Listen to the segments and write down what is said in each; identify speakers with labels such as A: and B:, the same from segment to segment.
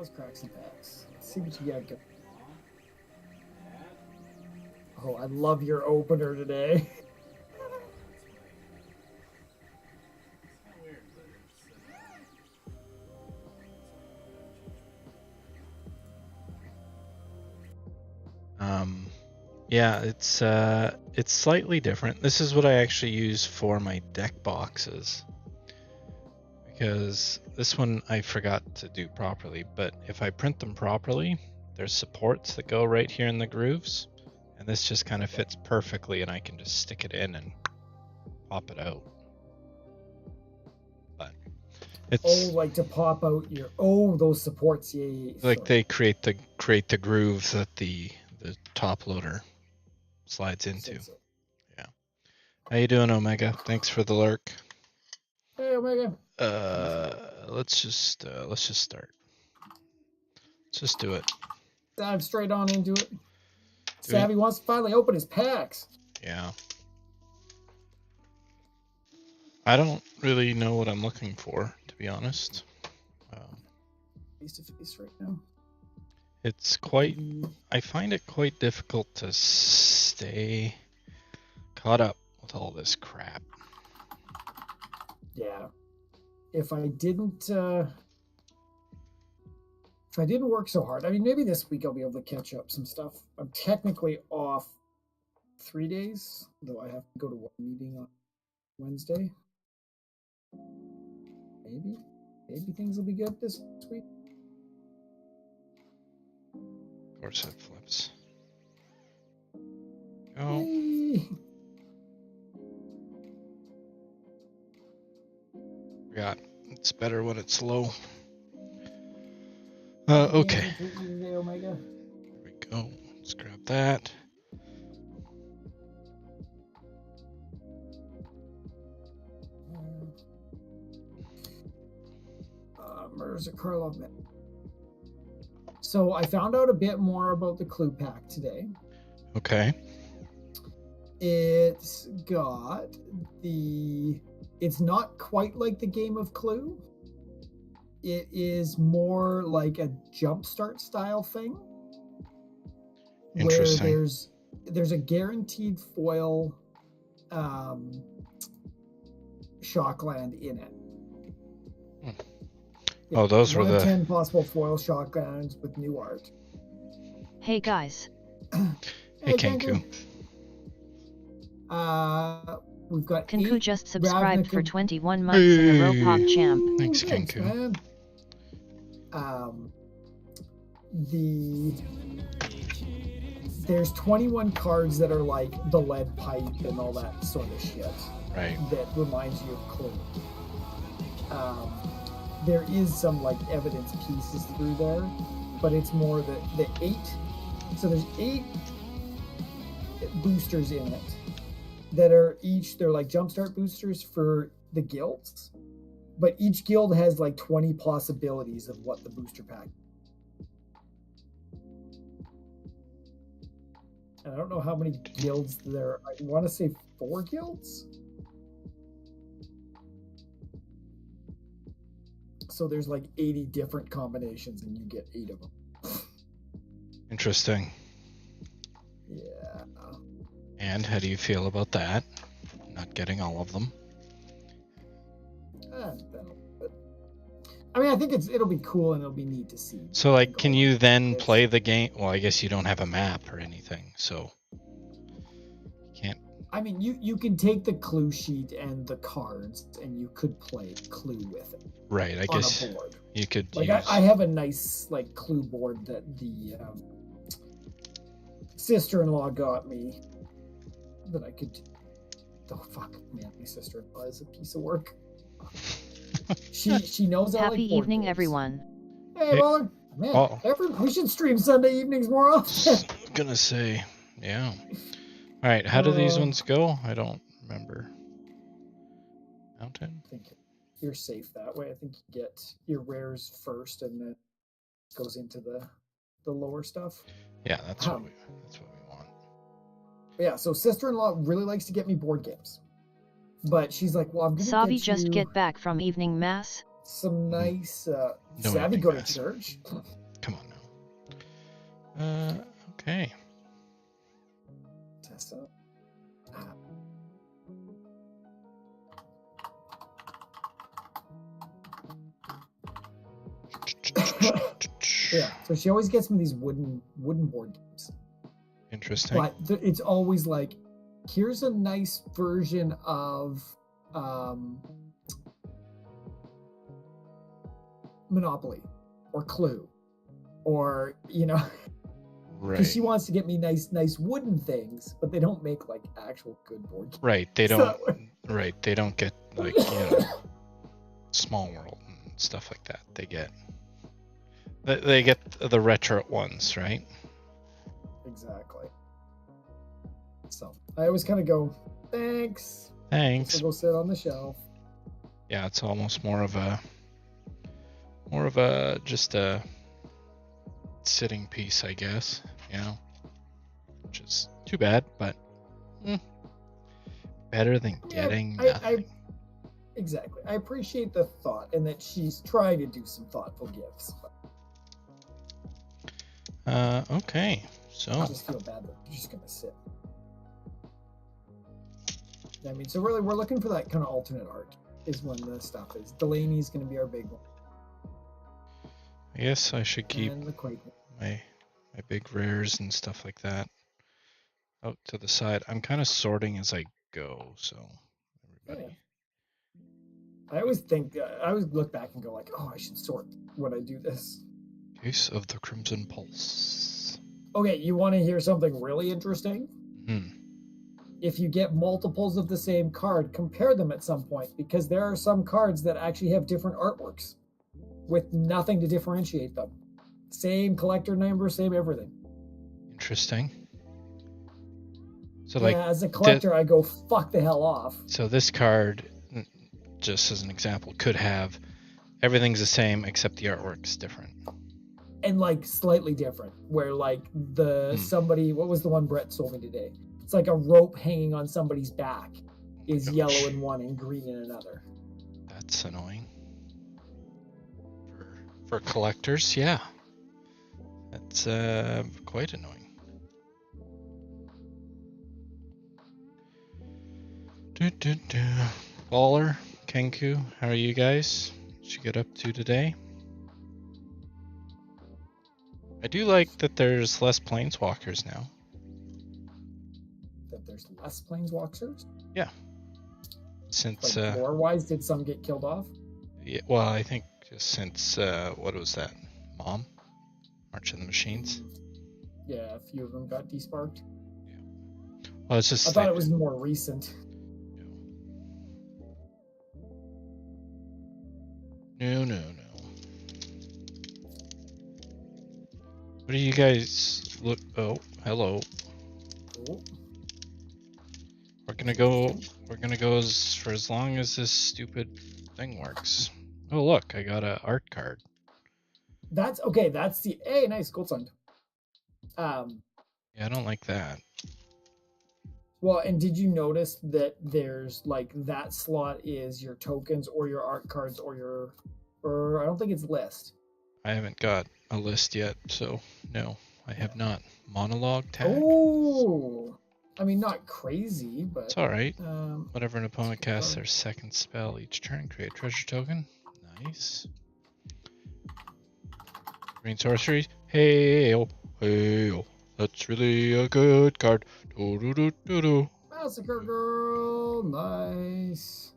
A: Let's crack some packs. Let's see what you got. Oh, I love your opener today.
B: Yeah, it's slightly different. This is what I actually use for my deck boxes, because this one I forgot to do properly, but if I print them properly, there's supports that go right here in the grooves, and this just kind of fits perfectly, and I can just stick it in and pop it out. But it's
A: like to pop out your those supports. Yeah.
B: like they create the grooves that the top loader slides into. Yeah. How you doing, Omega? Thanks for the lurk.
A: Hey, Omega.
B: Let's just start. Let's just do it.
A: Dive straight on into it. Savvy wants to finally open his packs.
B: Yeah. I don't really know what I'm looking for, to be honest.
A: Face to face right now.
B: It's quite. I find it quite difficult to stay caught up with all this crap.
A: Yeah. If I didn't work so hard, I mean, maybe this week I'll be able to catch up some stuff. I'm technically off 3 days, though I have to go to one meeting on Wednesday. Maybe things will be good this week.
B: Of course it flips. Oh.
A: Hey.
B: Forgot. It's better when it's low. Okay.
A: There
B: we go. Let's grab that.
A: Mirza Karlov. So I found out a bit more about the Clue Pack today.
B: Okay.
A: It's not quite like the game of Clue. It is more like a jumpstart style thing.
B: Interesting.
A: Where there's a guaranteed foil shockland in it.
B: Yeah, oh, those were the
A: 10 possible foil shocklands with new art.
C: Hey guys.
B: Hey Kenku.
A: We've got
C: Kenku just subscribed for 21 months in a row, PogChamp.
B: Thanks, Kenku.
A: There's 21 cards that are like the lead pipe and all that sort of shit.
B: Right.
A: That reminds you of Clue. There is some like evidence pieces through there, but it's more the 8. So there's 8 boosters in it that are they're like jumpstart boosters for the guilds, but each guild has like 20 possibilities of what the booster pack. And I don't know how many guilds there are. I want to say 4 guilds. So there's like 80 different combinations and you get 8 of them.
B: Interesting.
A: Yeah.
B: And how do you feel about that? Not getting all of them?
A: I mean, I think it'll be cool and it'll be neat to see.
B: So, like, can you then play the game? Well, I guess you don't have a map or anything, so you can't.
A: I mean, you can take the Clue sheet and the cards, and you could play Clue with it.
B: Right, I guess
A: on a board.
B: You could.
A: Like, I have a nice like Clue board that the sister-in-law got me that I could. Oh fuck, man, my sister-in-law is a piece of work. She knows.
C: Happy evening, everyone.
A: Hey, Baller. Man, we should stream Sunday evenings more often.
B: I was gonna say, yeah. All right, how do these ones go? I don't remember. Mountain.
A: I think you're safe that way. I think you get your rares first, and then it goes into the lower stuff.
B: Yeah, that's what we want.
A: Yeah, so sister-in-law really likes to get me board games. But she's like, well, I'm going to
C: Savi just get back from evening mass.
A: some nice
B: No
A: savvy
B: evening
A: go to
B: mass.
A: church.
B: Come on now. Okay.
A: Tessa. Ah. Yeah, so she always gets me these wooden board games.
B: Interesting.
A: But it's always like, here's a nice version of Monopoly or Clue, or because
B: Right.
A: she wants to get me nice wooden things, but they don't make like actual good board games.
B: Right. They
A: So-
B: don't. Right. They don't get like Small World and stuff like that. They get the retro ones, right?
A: Exactly. So I always kind of go, thanks.
B: Thanks.
A: This will go sit on the shelf.
B: Yeah, it's almost more of a just a sitting piece, I guess. Which is too bad, but better than getting nothing.
A: Exactly. I appreciate the thought and that she's trying to do some thoughtful gifts. But
B: Okay. So
A: I just feel bad that they're just gonna sit. I mean, so really, we're looking for that kind of alternate art. Is when the stuff is. Delaney's gonna be our big one.
B: I guess I should keep
A: And the Quake.
B: my big rares and stuff like that out to the side. I'm kind of sorting as I go, so everybody.
A: I always think, I always look back and go like, oh, I should sort when I do this.
B: Case of the Crimson Pulse.
A: Okay, you want to hear something really interesting?
B: Hmm.
A: If you get multiples of the same card, compare them at some point, because there are some cards that actually have different artworks with nothing to differentiate them. Same collector number, same everything.
B: Interesting. So
A: Yeah, as a collector, I go fuck the hell off.
B: So this card, just as an example, could have everything's the same except the artwork's different.
A: And like slightly different, where like somebody, what was the one Brett sold me today? It's like a rope hanging on somebody's back is yellow in one and green in another.
B: That's annoying. For collectors, yeah. That's quite annoying. Baller, Kenku, how are you guys? What you get up to today? I do like that there's less planeswalkers now.
A: That there's less planeswalkers?
B: Yeah. Since
A: like lore-wise, did some get killed off?
B: Yeah, well, I think since what was that? Mom? March of the Machines?
A: Yeah, a few of them got desparked.
B: Yeah. Well, it's just
A: I thought it was more recent.
B: No. What do you guys look? Oh, hello.
A: Cool.
B: We're gonna go for as long as this stupid thing works. Oh look, I got an art card.
A: That's okay. That's the nice gold signed.
B: Yeah, I don't like that.
A: Well, and did you notice that there's like that slot is your tokens or your art cards or I don't think it's list.
B: I haven't got a list yet, so no, I have not. Monologue tag?
A: Oh, I mean, not crazy, but
B: it's all right. Whenever an opponent casts their second spell each turn, create a treasure token. Nice. Green sorcery. Hey, that's really a good card.
A: Massacre Girl, nice.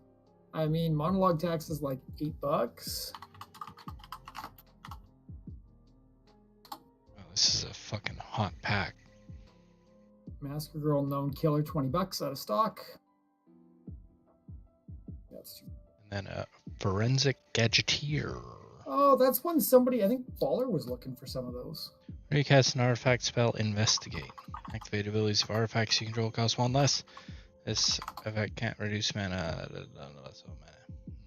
A: I mean, monologue tax is like $8.
B: Wow, this is a fucking hot pack.
A: Massacre Girl, known killer, $20 out of stock. That's true.
B: And then a forensic gadgeteer.
A: Oh, that's when somebody, I think Baller was looking for some of those.
B: When you cast an artifact spell, investigate. Activate abilities of artifacts you control cost 1 less. This effect can't reduce mana.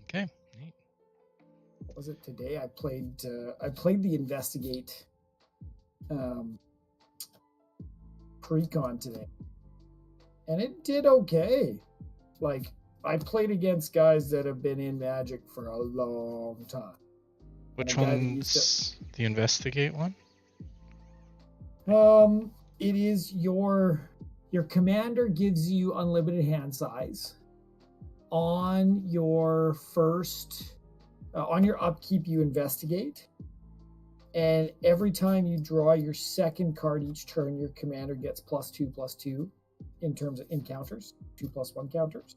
B: Okay, neat.
A: What was it today? I played the investigate precon today, and it did okay. Like I played against guys that have been in Magic for a long time.
B: Which one's the investigate one?
A: It is your commander gives you unlimited hand size. On your first, on your upkeep, you investigate. And every time you draw your second card each turn, your commander gets +2/+2 in terms of encounters, 2+1 counters.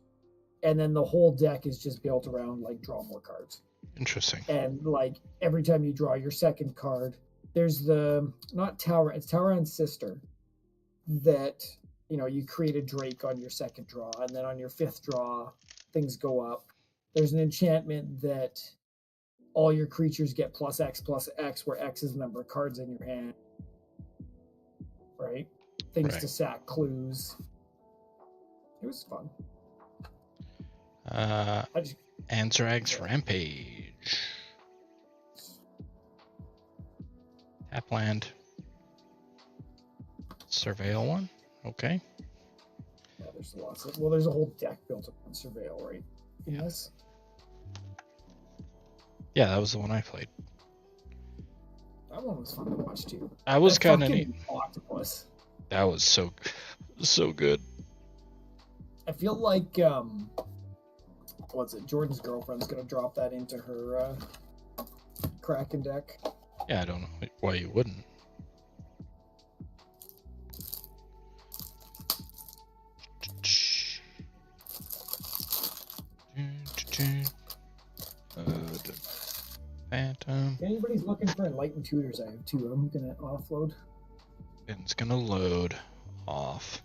A: And then the whole deck is just built around like draw more cards.
B: Interesting.
A: And like every time you draw your second card, there's it's Tauran's sister that, you create a Drake on your second draw, and then on your fifth draw, things go up. There's an enchantment that all your creatures get +X/+X, where X is the number of cards in your hand. Right? Things to sack clues. It was fun.
B: Anzrag's Rampage. Tap land. Surveil one. Okay.
A: Yeah, there's a whole deck built up on Surveil, right? Yes.
B: Yeah, that was the one I played.
A: That one was fun to watch too.
B: That was kind of neat.
A: Octopus.
B: That was so good.
A: I feel like Jordan's girlfriend's gonna drop that into her Kraken deck.
B: Yeah, I don't know why you wouldn't. Phantom.
A: If anybody's looking for enlightened tutors, I have 2. I'm gonna offload.
B: It's gonna load off.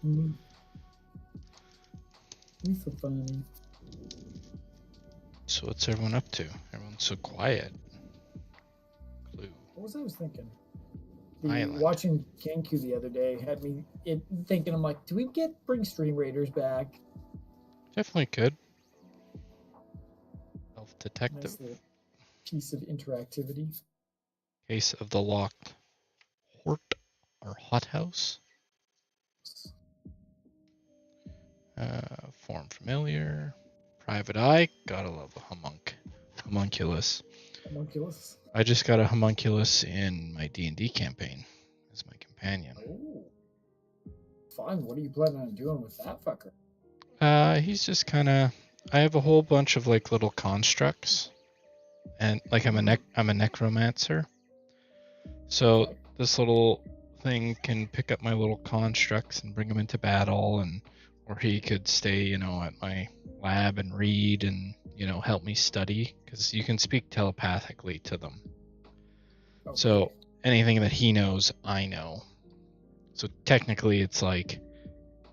A: He's so funny.
B: So what's everyone up to? Everyone's so quiet. Clue.
A: What was I thinking?
B: Island.
A: Watching Kenku the other day had me thinking, I'm like, do we bring Stream Raiders back?
B: Definitely could. Elf Detective.
A: Nice little piece of interactivity.
B: Case of the Locked Hort or Hothouse. Form Familiar. Private Eye. Gotta love a homunculus.
A: Homunculus.
B: I just got a homunculus in my D&D campaign as my companion.
A: Oh, fun. What are you planning on doing with that fucker?
B: He's just kind of. I have a whole bunch of like little constructs, and like I'm a necromancer. So this little thing can pick up my little constructs and bring them into battle, or he could stay, at my lab and read and help me study, because you can speak telepathically to them. Okay. So anything that he knows, I know. So technically it's like,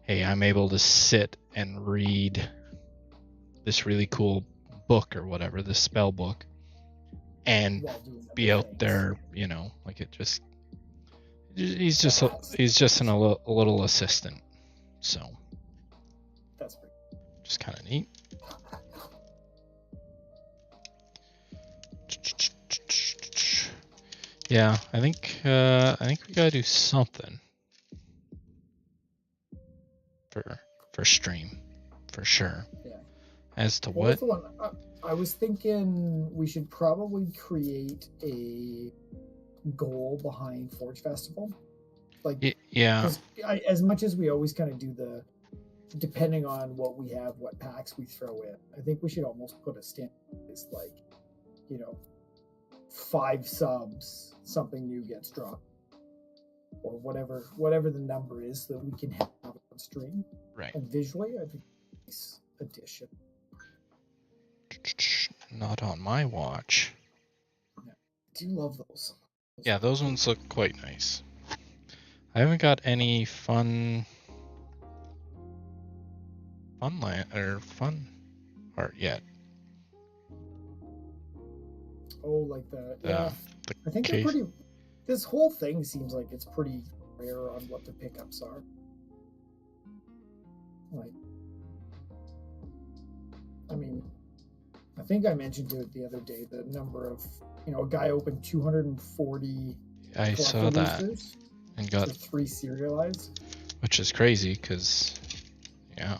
B: hey, I'm able to sit and read this really cool book or whatever, this spell book, and be out there, like he's just a little assistant. So
A: that's pretty
B: just kind of neat. Yeah, I think we gotta do something for stream, for sure.
A: Yeah.
B: As to what?
A: I was thinking we should probably create a goal behind Forge Festival. Like,
B: yeah.
A: As much as we always kind of do depending on what we have, what packs we throw in, I think we should almost put a standard. It's like, 5 subs, something new gets dropped, or whatever the number is that we can have on stream.
B: Right.
A: And visually, I think it's addition.
B: Not on my watch.
A: Yeah. I do love those.
B: Yeah, those ones look quite nice. I haven't got any fun art yet.
A: Oh, like yeah. I think they're pretty. This whole thing seems like it's pretty rare on what the pickups are. Like, I mean, I think I mentioned it the other day. The number of, a guy opened 240.
B: I saw that and got
A: 3 serialized,
B: which is crazy because, yeah.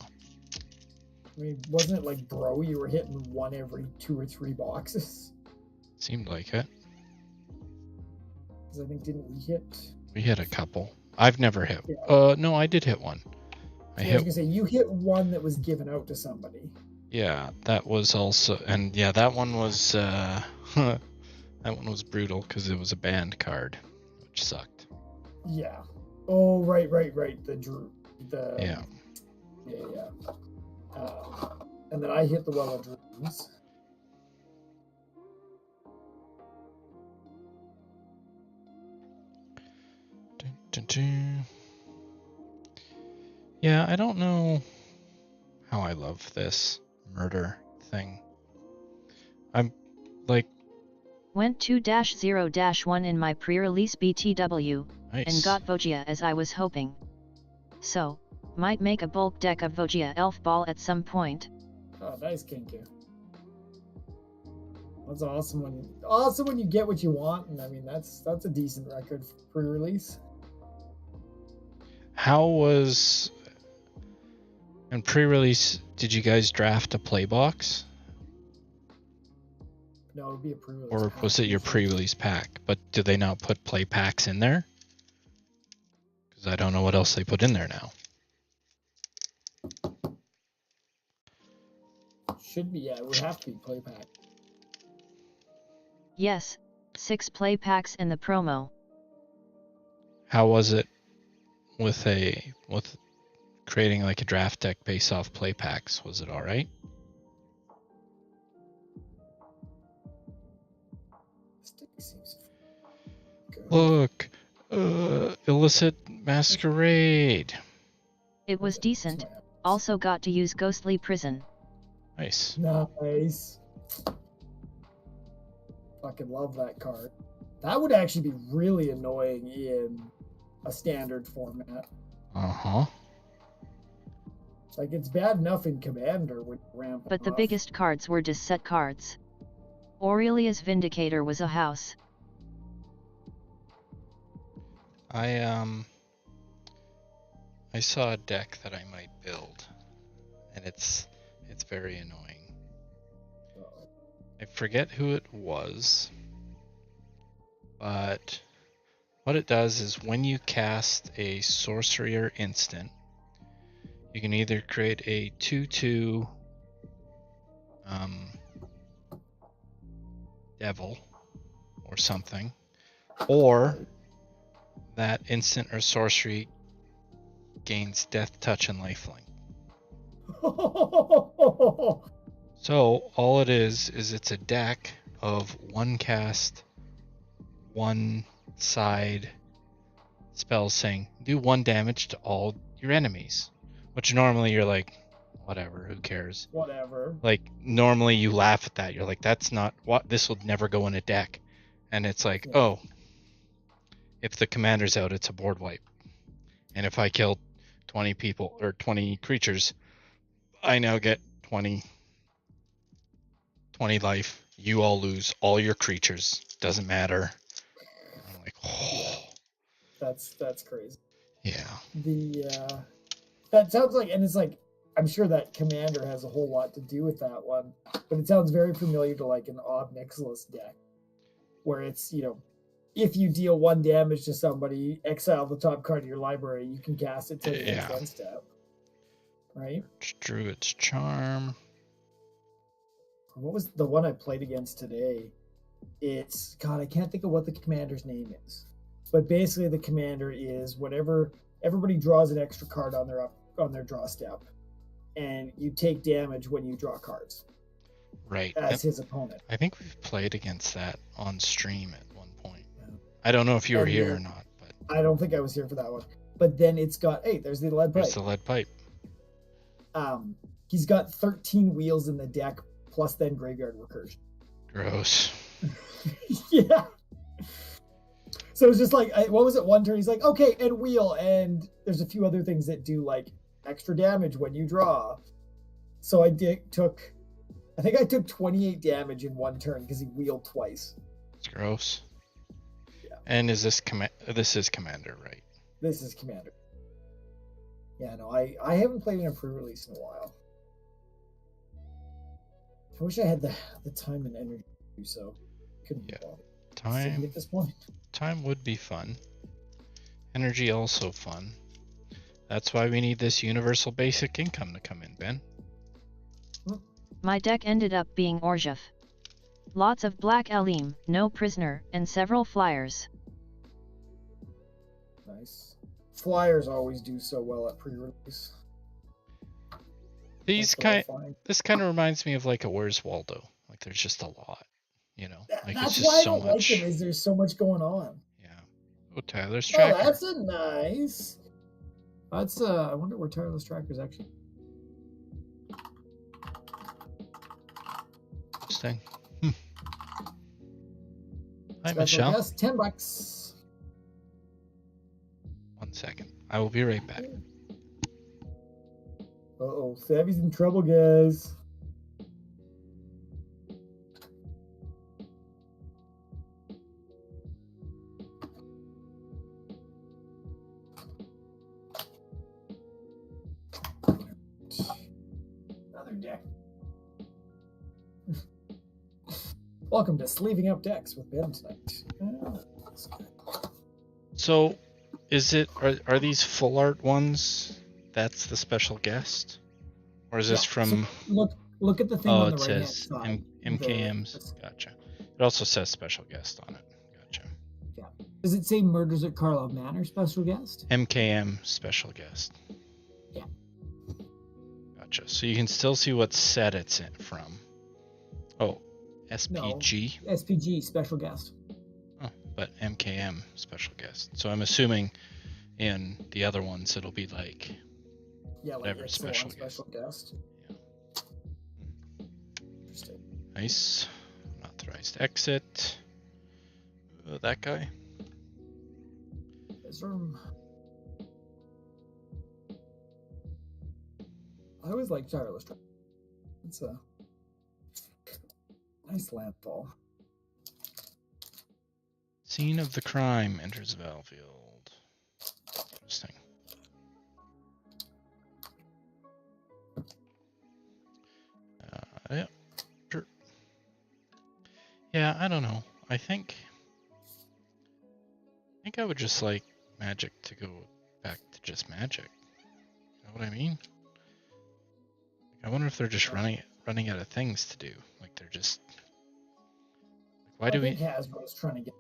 A: mean, wasn't it like, bro, you were hitting one every 2 or 3 boxes?
B: Seemed like it.
A: Because I think, didn't we hit?
B: We hit a couple. I've never hit.
A: Yeah.
B: No, I did hit one.
A: I was gonna say, you hit one that was given out to somebody.
B: Yeah, that was also, and yeah, that one was that one was brutal because it was a banned card, which sucked.
A: Yeah. Oh, right. The
B: Yeah.
A: And then I hit the Well of Dreams.
B: Dun, dun, dun. Yeah, I don't know how I love this murder thing. I'm like...
C: Went 2-0-1 in my pre-release BTW,
B: nice.
C: and got Vogia as I was hoping. So, might make a bulk deck of Vogia Elf Ball at some point.
A: Oh, nice, Kinky. That's awesome when you get what you want, and I mean that's a decent record for pre-release.
B: How was... in pre-release, did you guys draft a play box?
A: No, it would be a pre-release.
B: Or was it your pre-release pack? But do they not put play packs in there? Because I don't know what else they put in there now.
A: Should be, yeah. It would have to be play pack.
C: Yes, 6 play packs in the promo.
B: How was it with creating like a draft deck based off play packs? Was it all right? Look, illicit masquerade.
C: It was decent. Also got to use Ghostly Prison.
B: Nice.
A: Nice. Fucking love that card. That would actually be really annoying in a standard format.
B: Uh-huh.
A: Like, it's bad enough in Commander with ramp.
C: But the biggest cards were just set cards. Aurelia's Vindicator was a house.
B: I saw a deck that I might build, and it's very annoying. I forget who it was, but what it does is when you cast a sorcery or instant, you can either create a 2/2 devil or something, or that instant or sorcery gains death touch and lifelink. So all it is it's a deck of one cast, one side spells saying do 1 damage to all your enemies, which normally you're like, whatever, who cares?
A: Whatever.
B: Like normally you laugh at that. You're like, that's not what, this will never go in a deck. And it's like, yeah. Oh, if the commander's out, it's a board wipe. And if I kill 20 people or 20 creatures, I now get 20 life. You all lose all your creatures. Doesn't matter. I'm like, oh.
A: That's crazy.
B: Yeah.
A: That sounds like, and it's like, I'm sure that commander has a whole lot to do with that one, but it sounds very familiar to like an Ob Nixilis deck, where it's, if you deal 1 damage to somebody, exile the top card of your library, you can cast it till the next end step. Right?
B: Druid's Charm.
A: What was the one I played against today? It's, God, I can't think of what the commander's name is. But basically the commander is whatever, everybody draws an extra card on their draw step. And you take damage when you draw cards.
B: Right.
A: As his opponent.
B: I think we've played against that on stream at one point. Yeah. I don't know if you were here or not, but
A: I don't think I was here for that one. But then it's got, hey, there's the lead pipe.
B: There's the lead pipe.
A: He's got 13 wheels in the deck, plus then graveyard recursion.
B: Gross.
A: Yeah. So it's just like, what was it? One turn, he's like, okay, and wheel, and there's a few other things that do like extra damage when you draw. So I took 28 damage in 1 turn because he wheeled twice.
B: It's gross.
A: Yeah.
B: And is this this is commander, right?
A: This is commander. Yeah, no, I haven't played in a pre-release in a while. I wish I had the time and energy to do so. Couldn't be bothered. Sitting at this point.
B: Time would be fun. Energy also fun. That's why we need this universal basic income to come in, Ben.
C: My deck ended up being Orzhov. Lots of black Alim, no prisoner, and several flyers.
A: Nice. Flyers always do so well at pre-release.
B: This kind of reminds me of like a Where's Waldo. Like there's just a lot, you know. Like
A: That's
B: it's just
A: why I
B: so
A: don't
B: much.
A: like them. Is there's so much going on.
B: Yeah. Oh, Tyler's
A: Oh,
B: tracker.
A: that's a nice. That's I wonder where Tireless Tracker's actually.
B: Interesting. Hi,
A: Special
B: Michelle.
A: guest, $10.
B: 1 second. I will be right back.
A: Uh-oh, Savvy's in trouble, guys. Another deck. Welcome to Sleeving Up Decks with Ben tonight.
B: So, are these full art ones? That's the special guest, or is this from?
A: So look at the thing on the right hand
B: says
A: side.
B: MKM's. Gotcha. It also says special guest on it. Gotcha.
A: Yeah. Does it say Murders at Carlisle Manor special guest?
B: MKM special guest.
A: Yeah.
B: Gotcha. So you can still see what set it's in from. Oh, SPG.
A: No, SPG special guest.
B: Oh, but MKM special guest. So I'm assuming in the other ones it'll be like whatever
A: like
B: special
A: guest.
B: Yeah.
A: Interesting.
B: Nice. Unauthorized exit. That guy.
A: This room. I always like Tireless Tracker. It's a nice landfall.
B: Scene of the crime enters the battlefield. Interesting. Yeah, sure. Yeah, I don't know. I think I would just like Magic to go back to just Magic. You know what I mean? I wonder if they're just running out of things to do. Like they're just. Why do we?
A: I think Hasbro's trying to get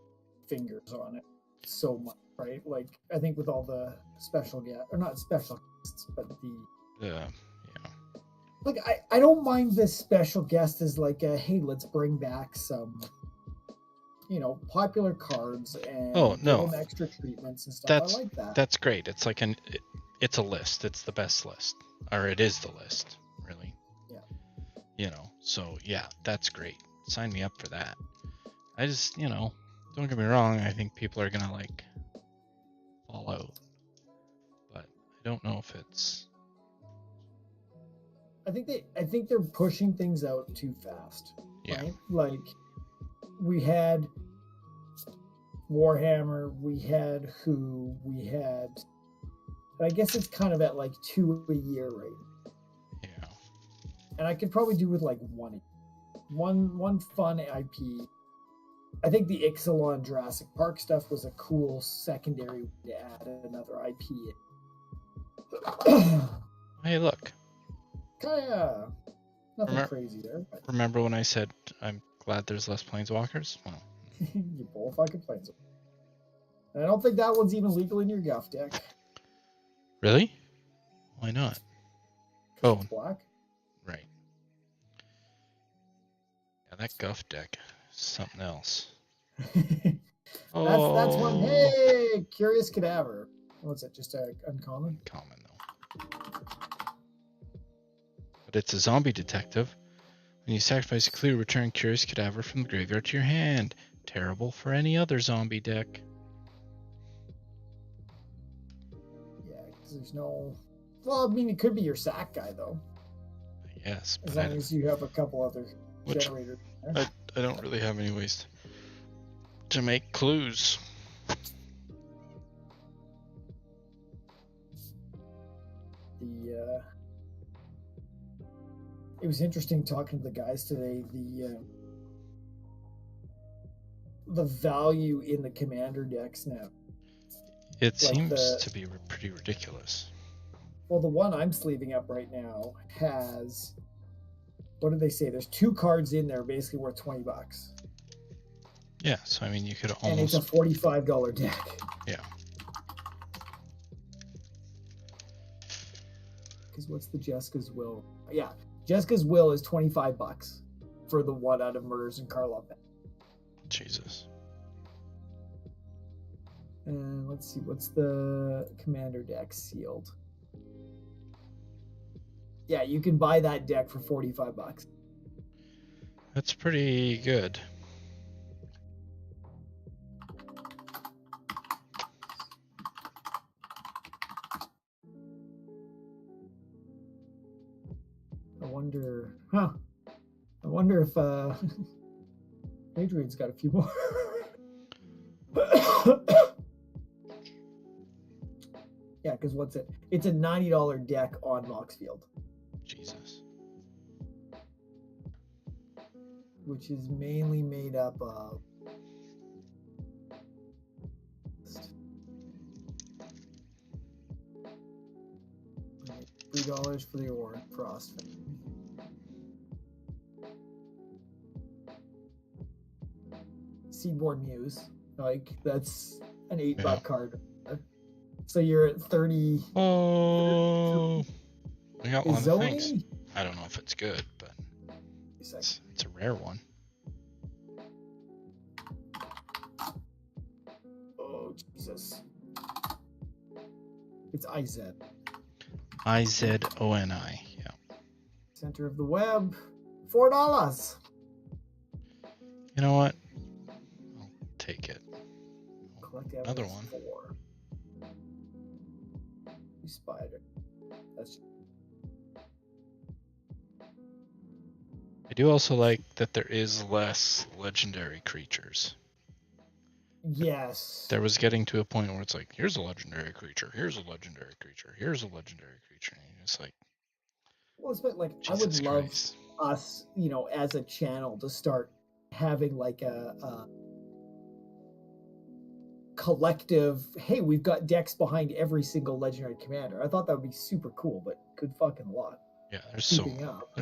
A: fingers on it so much, right? Like I think with all the special guests, or not special guests, but
B: yeah.
A: Like I don't mind this special guest as like a, hey, let's bring back some, popular cards and give them extra treatments and stuff. I like that.
B: That's great. It's like it's a list. It's the best list, or it is the list, really. Yeah. So yeah, that's great. Sign me up for that. I just, don't get me wrong. I think people are gonna like fall out, but I don't know if it's.
A: I think they're pushing things out too fast.
B: Yeah.
A: Right? Like we had Warhammer, we had Who, I guess it's kind of at like 2 a year right now.
B: Yeah.
A: And I could probably do with like one fun IP. I think the Ixalan Jurassic Park stuff was a cool secondary way to add another IP.
B: Hey, look.
A: Kinda nothing crazy there. But
B: remember when I said I'm glad there's less planeswalkers? Well,
A: you both fucking planeswalkers. And I don't think that one's even legal in your Guff deck.
B: Really? Why not? Oh,
A: it's black.
B: Right. Yeah, that Guff deck is something else.
A: That's one. Hey, Curious Cadaver. What's it? Just a uncommon?
B: Common though. But it's a zombie detective. When you sacrifice a clue, return Curious Cadaver from the graveyard to your hand. Terrible for any other zombie deck.
A: Yeah, because there's no. Well, I mean, it could be your sack guy though.
B: Yes,
A: as long as you have a couple other generators.
B: I don't really have any ways to make clues.
A: It was interesting talking to the guys today. The value in the commander decks now.
B: It seems to be pretty ridiculous.
A: Well, the one I'm sleeving up right now has, what did they say? There's 2 cards in there basically worth $20.
B: Yeah, so I mean, you could almost.
A: And it's a $45 deck.
B: Yeah.
A: Because what's the Jessica's Will? Yeah, Jessica's Will is $25 for the one out of Murders in Karlov.
B: Jesus.
A: And let's see, what's the commander deck sealed? Yeah, you can buy that deck for $45.
B: That's pretty good.
A: I wonder if Adrian's got a few more. Yeah, because what's it? It's a $90 deck on Moxfield.
B: Jesus.
A: Which is mainly made up of $3 for the Ore Frost. Seedborn Muse, like that's an $8 card. So you're at 30.
B: Oh, we got one of the things.
A: Zoe?
B: I don't know if it's good, but it's a rare one.
A: Oh Jesus! It's IZ.
B: IZONI. Yeah.
A: Center of the web. $4.
B: You know what? I'll take it.
A: Collect
B: Another one.
A: 4. Spider. That's.
B: I do also like that there is less legendary creatures.
A: Yes.
B: There was getting to a point where it's like, here's a legendary creature, here's a legendary creature, here's a legendary creature. And you're just like,
A: well, it's like
B: Jesus
A: I would love
B: Christ.
A: us, as a channel to start having like a collective, hey, we've got decks behind every single legendary commander. I thought that would be super cool, but good fucking luck.
B: Yeah, there's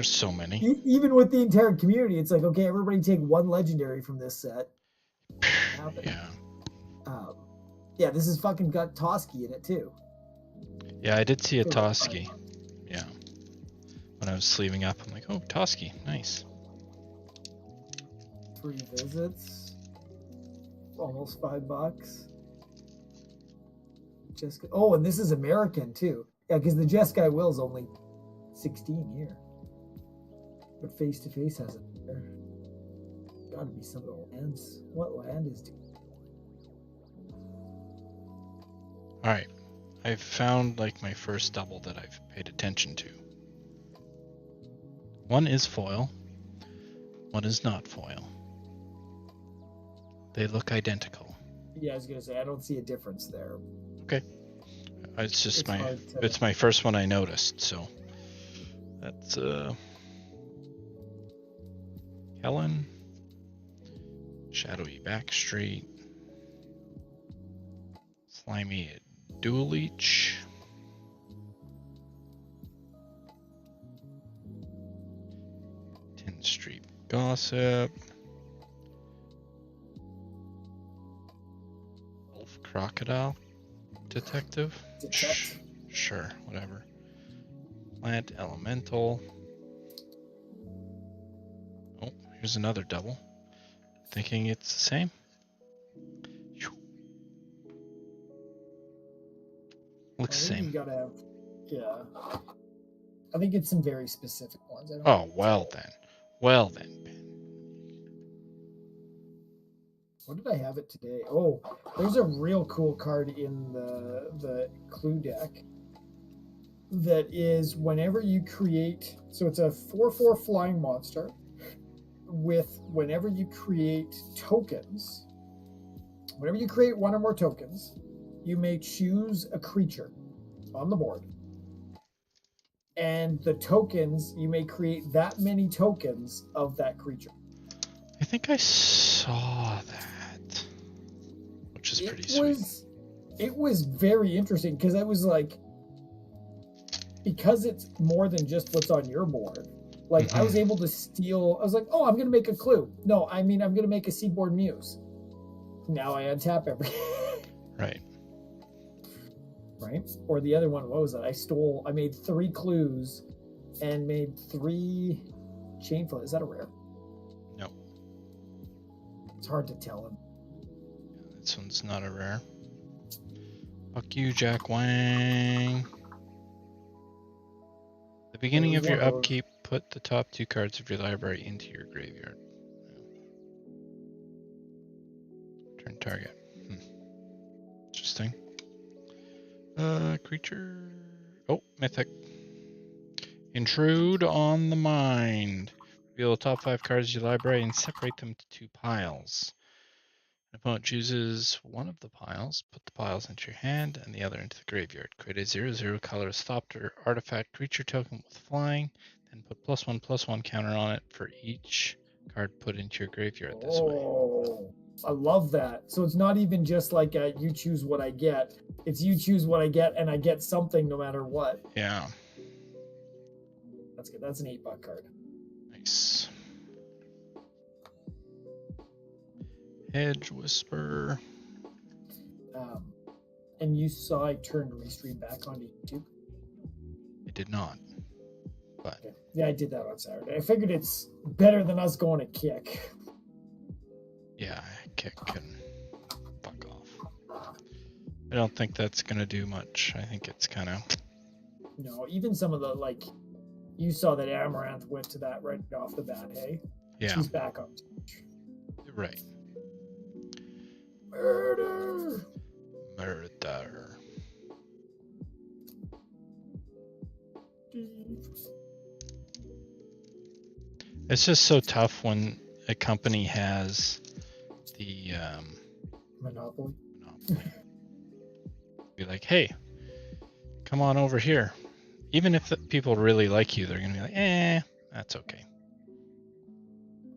B: so many.
A: Even with the entire community, it's like, okay, everybody take one legendary from this set.
B: Yeah.
A: Yeah, this has fucking got Toski in it too.
B: Yeah, I did see a Toski. Yeah. When I was sleeving up, I'm like, oh, Toski, nice.
A: 3 visits. Almost $5. Jessica. Oh, and this is American too. Yeah, because the Jeskai Will's only 16 here. But face to face has it there. Gotta be some of the lands. What land is
B: Alright. I've found like my first double that I've paid attention to. One is foil. One is not foil. They look identical.
A: Yeah, I was gonna say I don't see a difference there.
B: Okay. It's my first one I noticed, so that's Helen, Shadowy Backstreet, Slimy Dual Leech, Tin Street Gossip, Wolf Crocodile Detective. Sure, whatever. Plant Elemental. Oh, here's another double. Thinking it's the same. Looks the same.
A: You gotta have, yeah. I think it's some very specific ones.
B: Oh, well then. Well then, Ben.
A: What did I have it today? Oh, there's a real cool card in the clue deck that is whenever you create, so it's a 4/4 flying monster with whenever you create tokens, whenever you create one or more tokens, you may choose a creature on the board And the tokens, you may create that many tokens of that creature.
B: I think I saw that, which is pretty sweet.
A: It was very interesting because I was like, because it's more than just what's on your board. Like I was able to steal. I was like, oh, I'm gonna make a clue. No, I mean I'm gonna make a Seaboard Muse. Now I untap every.
B: Right.
A: Right. Or the other one. What was it? I made 3 clues, and made 3 chainful. Is that a rare?
B: No.
A: It's hard to tell him.
B: This one's not a rare. Fuck you, Jack Wang. The beginning of your upkeep, put the top 2 cards of your library into your graveyard. Turn target. Interesting. Creature. Oh, mythic. Intrude on the mind. Reveal the top 5 cards of your library and separate them to 2 piles. An opponent chooses one of the piles, put the piles into your hand and the other into the graveyard. Create a 0/0 color stopped or artifact creature token with flying, then put +1/+1 counter on it for each card put into your graveyard this way.
A: Oh, I love that. So it's not even just like you choose what I get. It's you choose what I get and I get something no matter what.
B: Yeah.
A: That's good. That's an $8 card.
B: Nice. Hedge Whisper.
A: And you saw I turned Restream back onto YouTube?
B: I did not. But
A: okay. Yeah, I did that on Saturday. I figured it's better than us going to Kick.
B: Yeah, Kick can fuck off. I don't think that's going to do much. I think it's kind of...
A: No, even some of the, like, you saw that Amaranth went to that right off the bat, hey?
B: Yeah.
A: She's back on.
B: Right.
A: Murder!
B: Murder. It's just so tough when a company has the
A: Monopoly.
B: Be like, hey, come on over here. Even if the people really like you, they're going to be like, that's okay.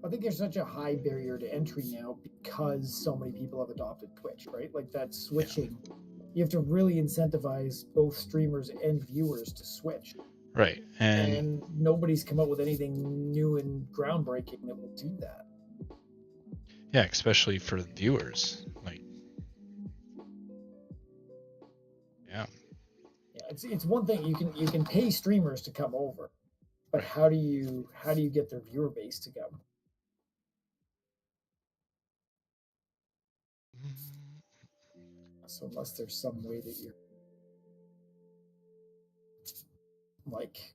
A: I think there's such a high barrier to entry now because so many people have adopted Twitch, right? Like that switching. Yeah. You have to really incentivize both streamers and viewers to switch.
B: Right.
A: And nobody's come up with anything new and groundbreaking that will do that.
B: Yeah, especially for viewers. Like, yeah.
A: Yeah, it's one thing you can pay streamers to come over, but right. how do you get their viewer base to come? So unless there's some way that you're like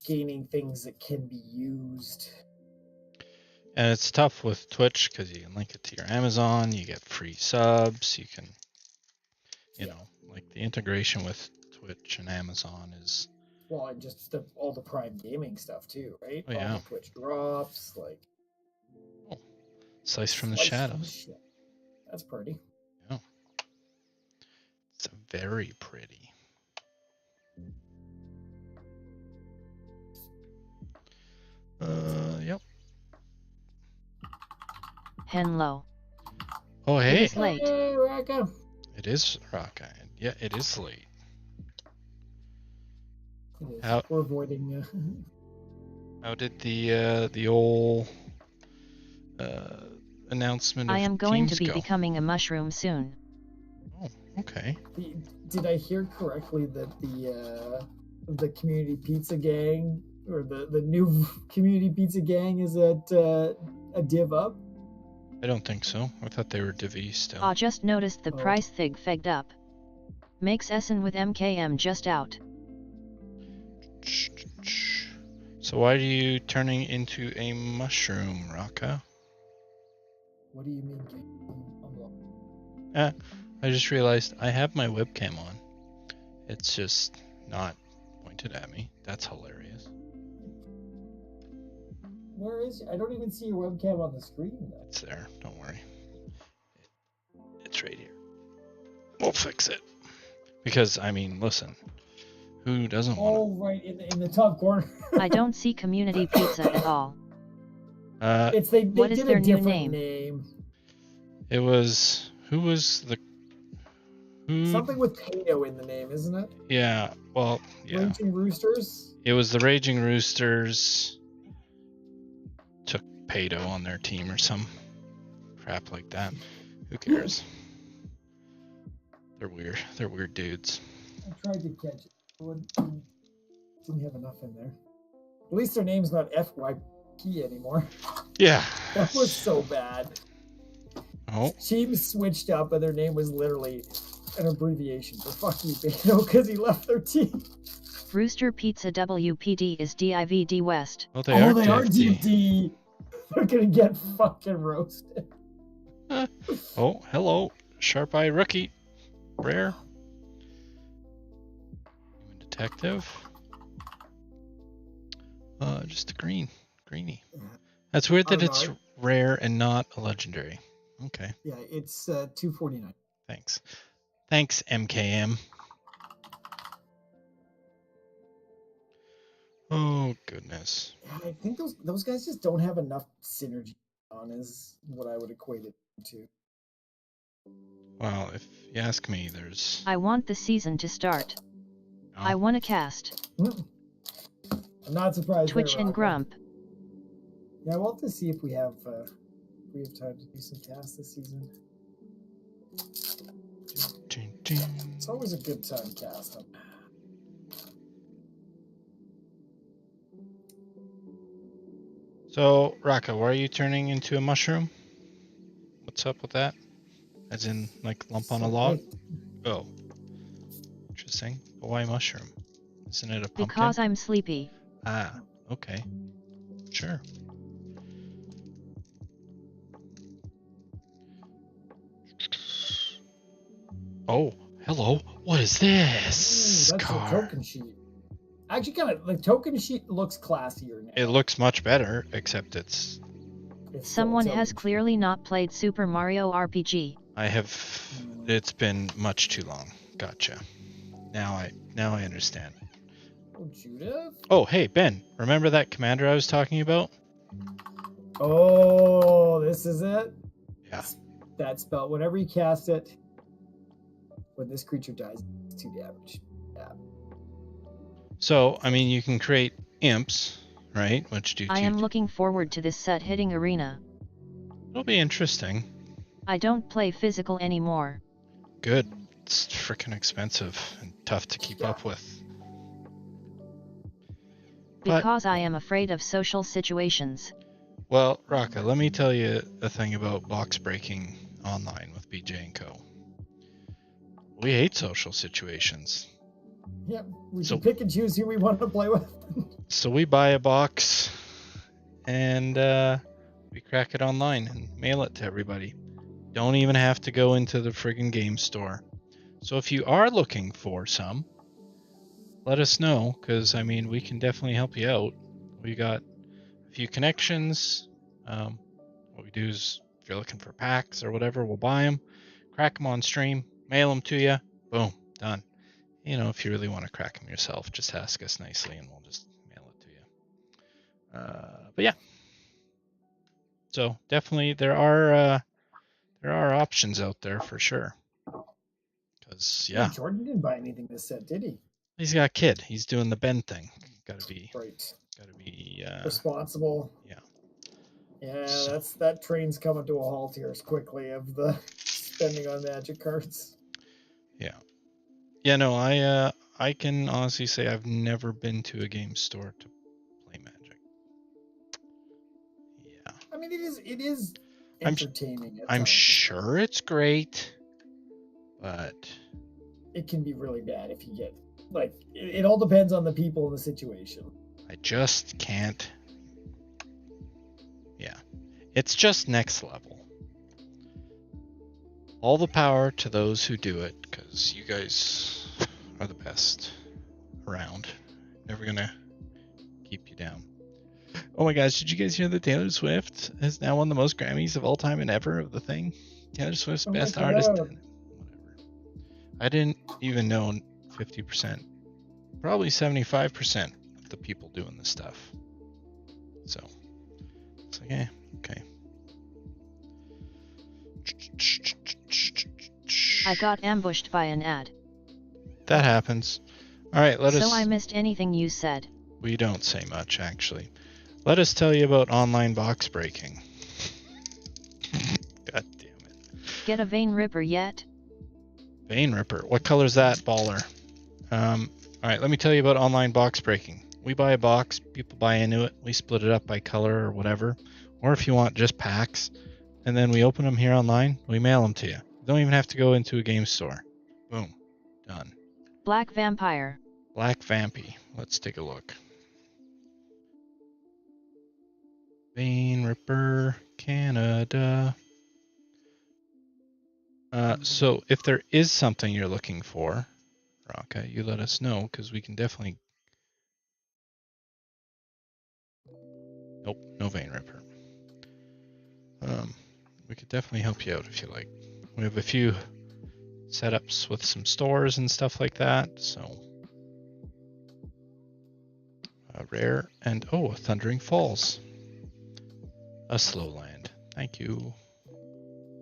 A: gaining things that can be used.
B: And it's tough with Twitch because you can link it to your Amazon, you get free subs, you can, you know, like the integration with Twitch and Amazon is...
A: Well, and just all the Prime Gaming stuff too, right?
B: Oh, yeah.
A: All the Twitch drops, like...
B: Oh, Slice from the Shadows.
A: That's pretty.
B: Yeah. It's very pretty. Yep.
C: Henlo.
B: Oh, hey.
C: It's late.
A: Hey, Raka.
B: It is Raka. Yeah, it is late.
A: We're avoiding.
B: How did the old announcement of
C: I am going
B: teams
C: to be
B: go?
C: becoming a mushroom soon.
B: Oh, okay.
A: Did I hear correctly that the community pizza gang or the new community pizza gang is at a div up?
B: I don't think so. I thought they were Divi still.
C: I just noticed the price thig fegged up. Makes Essen with MKM just out.
B: So why are you turning into a mushroom, Raka?
A: What do you mean?
B: I just realized I have my webcam on. It's just not pointed at me. That's hilarious.
A: Where is it? I don't even see your webcam on the screen. Though.
B: It's there. Don't worry. It's right here. We'll fix it. Because, I mean, listen. Who doesn't want
A: Oh, right in the top corner.
C: I don't see community pizza at all.
A: It's they
C: What is
A: did
C: their
A: a
C: new
A: different
C: name?
B: It was who was the who?
A: Something with Pato in the name, isn't it?
B: Yeah. Well, yeah.
A: Raging Roosters.
B: It was the Raging Roosters. Took Pato on their team or some crap like that. Who cares? They're weird. They're weird dudes.
A: I tried to catch it. Didn't have enough in there. At least their name's not FYP anymore.
B: Yeah.
A: That was so bad.
B: Oh.
A: Team switched up, and their name was literally an abbreviation for "fuck you, Beto," because he left their team.
C: Rooster Pizza WPD is DIVD West.
B: Oh, they are
A: DFD.
B: DFD.
A: They're gonna get fucking roasted.
B: Oh, hello, Sharp Eye Rookie. Rare. Human Detective. Just a greenie. That's weird that it's rare and not a legendary. Okay.
A: Yeah, it's $2.49.
B: Thanks, MKM. Oh goodness.
A: Yeah, I think those guys just don't have enough synergy on, is what I would equate it to.
B: Well, if you ask me, there's.
C: I want the season to start.
B: Oh.
C: I want a cast.
A: I'm not surprised.
C: Twitch
A: there,
C: and Grump.
A: Yeah, we'll have to see if we have time to do some casts this season. It's always a good time cast.
B: So, Raka, why are you turning into a mushroom? What's up with that? As in, like, lump on a log? Oh. Interesting. But why mushroom? Isn't it a pumpkin?
C: Because I'm sleepy.
B: Ah, okay. Sure. Oh, hello. What is this?
A: That's
B: car?
A: a token sheet. Actually, kind of, the token sheet looks classier now.
B: It looks much better, except it's
C: Someone has clearly not played Super Mario RPG.
B: I have. It's been much too long. Gotcha. Now I understand.
A: Oh, Judith?
B: Oh, hey, Ben. Remember that commander I was talking about?
A: Oh, this is it?
B: Yeah.
A: That spell. Whenever you cast it, when this creature dies, it's 2 damage. Yeah.
B: So, I mean, you can create imps, right? Which do
C: I am looking forward to this set hitting Arena.
B: It'll be interesting.
C: I don't play physical anymore.
B: Good. It's freaking expensive and tough to keep up with.
C: Because I am afraid of social situations.
B: Well, Raka, let me tell you a thing about box breaking online with BJ and Co. We hate social situations.
A: Yeah, we can pick and choose who we want to play with.
B: So we buy a box and we crack it online and mail it to everybody. Don't even have to go into the friggin' game store. So if you are looking for some, let us know, because I mean, we can definitely help you out. We got a few connections. What we do is, if you're looking for packs or whatever, we'll buy them, crack them on stream, mail them to you. Boom, done. You know, if you really want to crack them yourself, just ask us nicely and we'll just mail it to you. But yeah. So definitely there are options out there for sure. Because yeah.
A: Jordan didn't buy anything this set, did he?
B: He's got a kid. He's doing the Ben thing. Gotta be
A: responsible.
B: Yeah.
A: Yeah, that train's coming to a halt here as quickly of the spending on Magic cards.
B: Yeah. Yeah, no, I can honestly say I've never been to a game store to play Magic. Yeah.
A: I mean, it is entertaining.
B: I'm sure it's great, but
A: it can be really bad if you get it all depends on the people and the situation.
B: I just can't. Yeah. It's just next level. All the power to those who do it, because you guys are the best around. Never gonna keep you down. Oh my gosh, did you guys hear that Taylor Swift has now won the most Grammys of all time and ever of the thing? Taylor Swift's best artist. Whatever. I didn't even know 50% probably 75% of the people doing this stuff. So it's like, okay.
C: I got ambushed by an ad.
B: That happens. All right,
C: So I missed anything you said.
B: We don't say much, actually. Let us tell you about online box breaking. God damn it.
C: Get a vein ripper yet?
B: Vein ripper. What color's that, baller? All right, let me tell you about online box breaking. We buy a box, people buy into it, we split it up by color or whatever, or if you want, just packs, and then we open them here online, we mail them to you. You don't even have to go into a game store. Boom. Done.
C: Black Vampire.
B: Black Vampy. Let's take a look. Vein Ripper, Canada. So if there is something you're looking for, Raka, you let us know, because we can definitely... Nope, no Vein Ripper. We could definitely help you out if you like. We have a few setups with some stores and stuff like that, so... rare, and a Thundering Falls. A slow land. Thank you.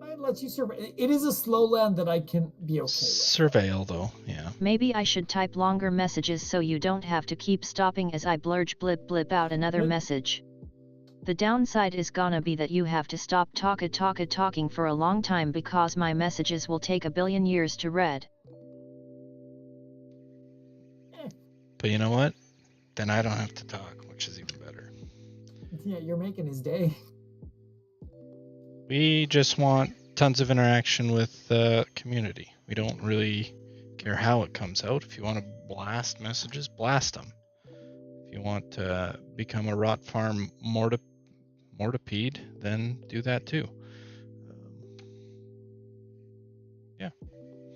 A: It lets you survey. It is a slow land that I can be okay with.
B: Surveil, though, yeah.
C: Maybe I should type longer messages so you don't have to keep stopping as I blip out another message. The downside is gonna be that you have to stop talking for a long time because my messages will take a billion years to read.
B: But you know what? Then I don't have to talk, which is even better.
A: Yeah, you're making his day.
B: We just want tons of interaction with the community. We don't really care how it comes out. If you want to blast messages, blast them. If you want to become a rot farm mortipede, then do that too. Yeah.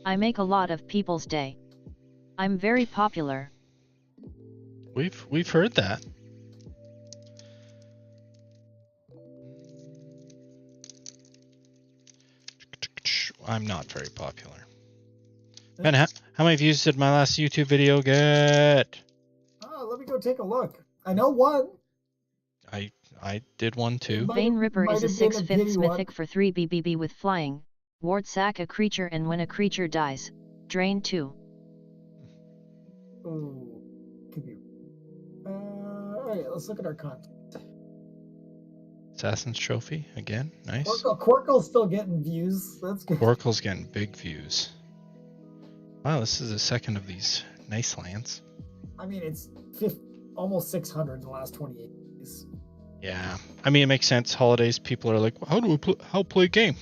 C: I make a lot of people's day. I'm very popular.
B: We've heard that. I'm not very popular. Ben, how many views did my last YouTube video get?
A: Oh, let me go take a look. I know one.
B: I did one too.
C: Vein Ripper is a 6/5 mythic for 3 BBB with flying. Ward sack a creature, and when a creature dies, drain 2.
A: Ooh, could be. Alright, let's look at our content.
B: Assassin's Trophy again, nice.
A: Quarkle's still getting views. That's good.
B: Quarkle's getting big views. Wow, this is the second of these nice lands.
A: I mean, it's almost 600 in the last 28 days.
B: Yeah, I mean, it makes sense. Holidays, people are like, how do I play a game?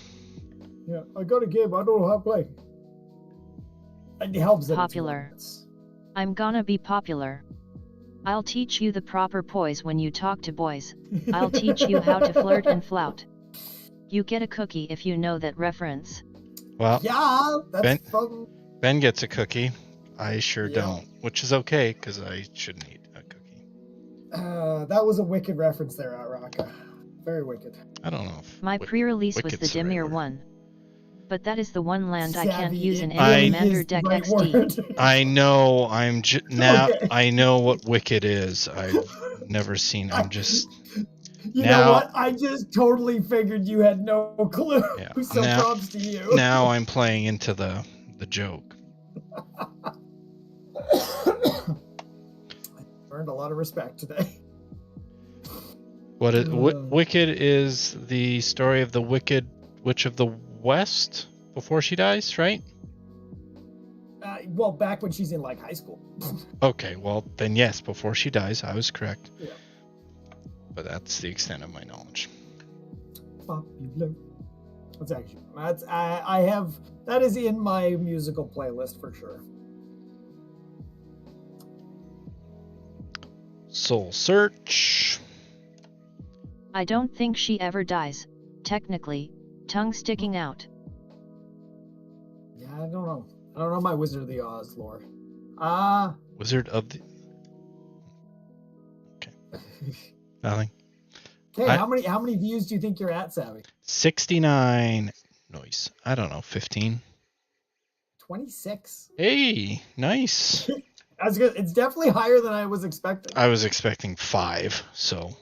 A: Yeah, I got a game. I don't know how to play. It helps.
C: Popular. I'm gonna be popular. I'll teach you the proper poise when you talk to boys. I'll teach you how to flirt and flout. You get a cookie if you know that reference.
B: Well,
A: yeah, that's
B: Ben gets a cookie. I sure don't, which is okay because I shouldn't eat a cookie.
A: That was a wicked reference there, Raka. Very wicked.
B: I don't know if
C: my pre-release was the Dimir one. But that is the one land I can't use in any Commander deck XD.
B: I know. I know what Wicked is. I've never seen. I'm just.
A: You know what? I just totally figured you had no clue.
B: Yeah,
A: so props to you.
B: Now I'm playing into the joke.
A: Earned a lot of respect today.
B: What is Wicked is the story of the Wicked Witch of the West before she dies, right?
A: Well, back when she's in like high school.
B: Okay, well then yes, before she dies, I was correct.
A: Yeah.
B: But that's the extent of my knowledge.
A: Popular. I have that is in my musical playlist for sure.
B: Soul Search.
C: I don't think she ever dies. Technically, tongue sticking out.
A: Yeah, I don't know. I don't know my Wizard of the Oz lore.
B: Wizard of the... Okay. Nothing.
A: Okay, how many views do you think you're at, Savvy?
B: 69. Nice. I don't know, 15.
A: 26.
B: Hey, nice.
A: It's definitely higher than I was expecting.
B: I was expecting 5, so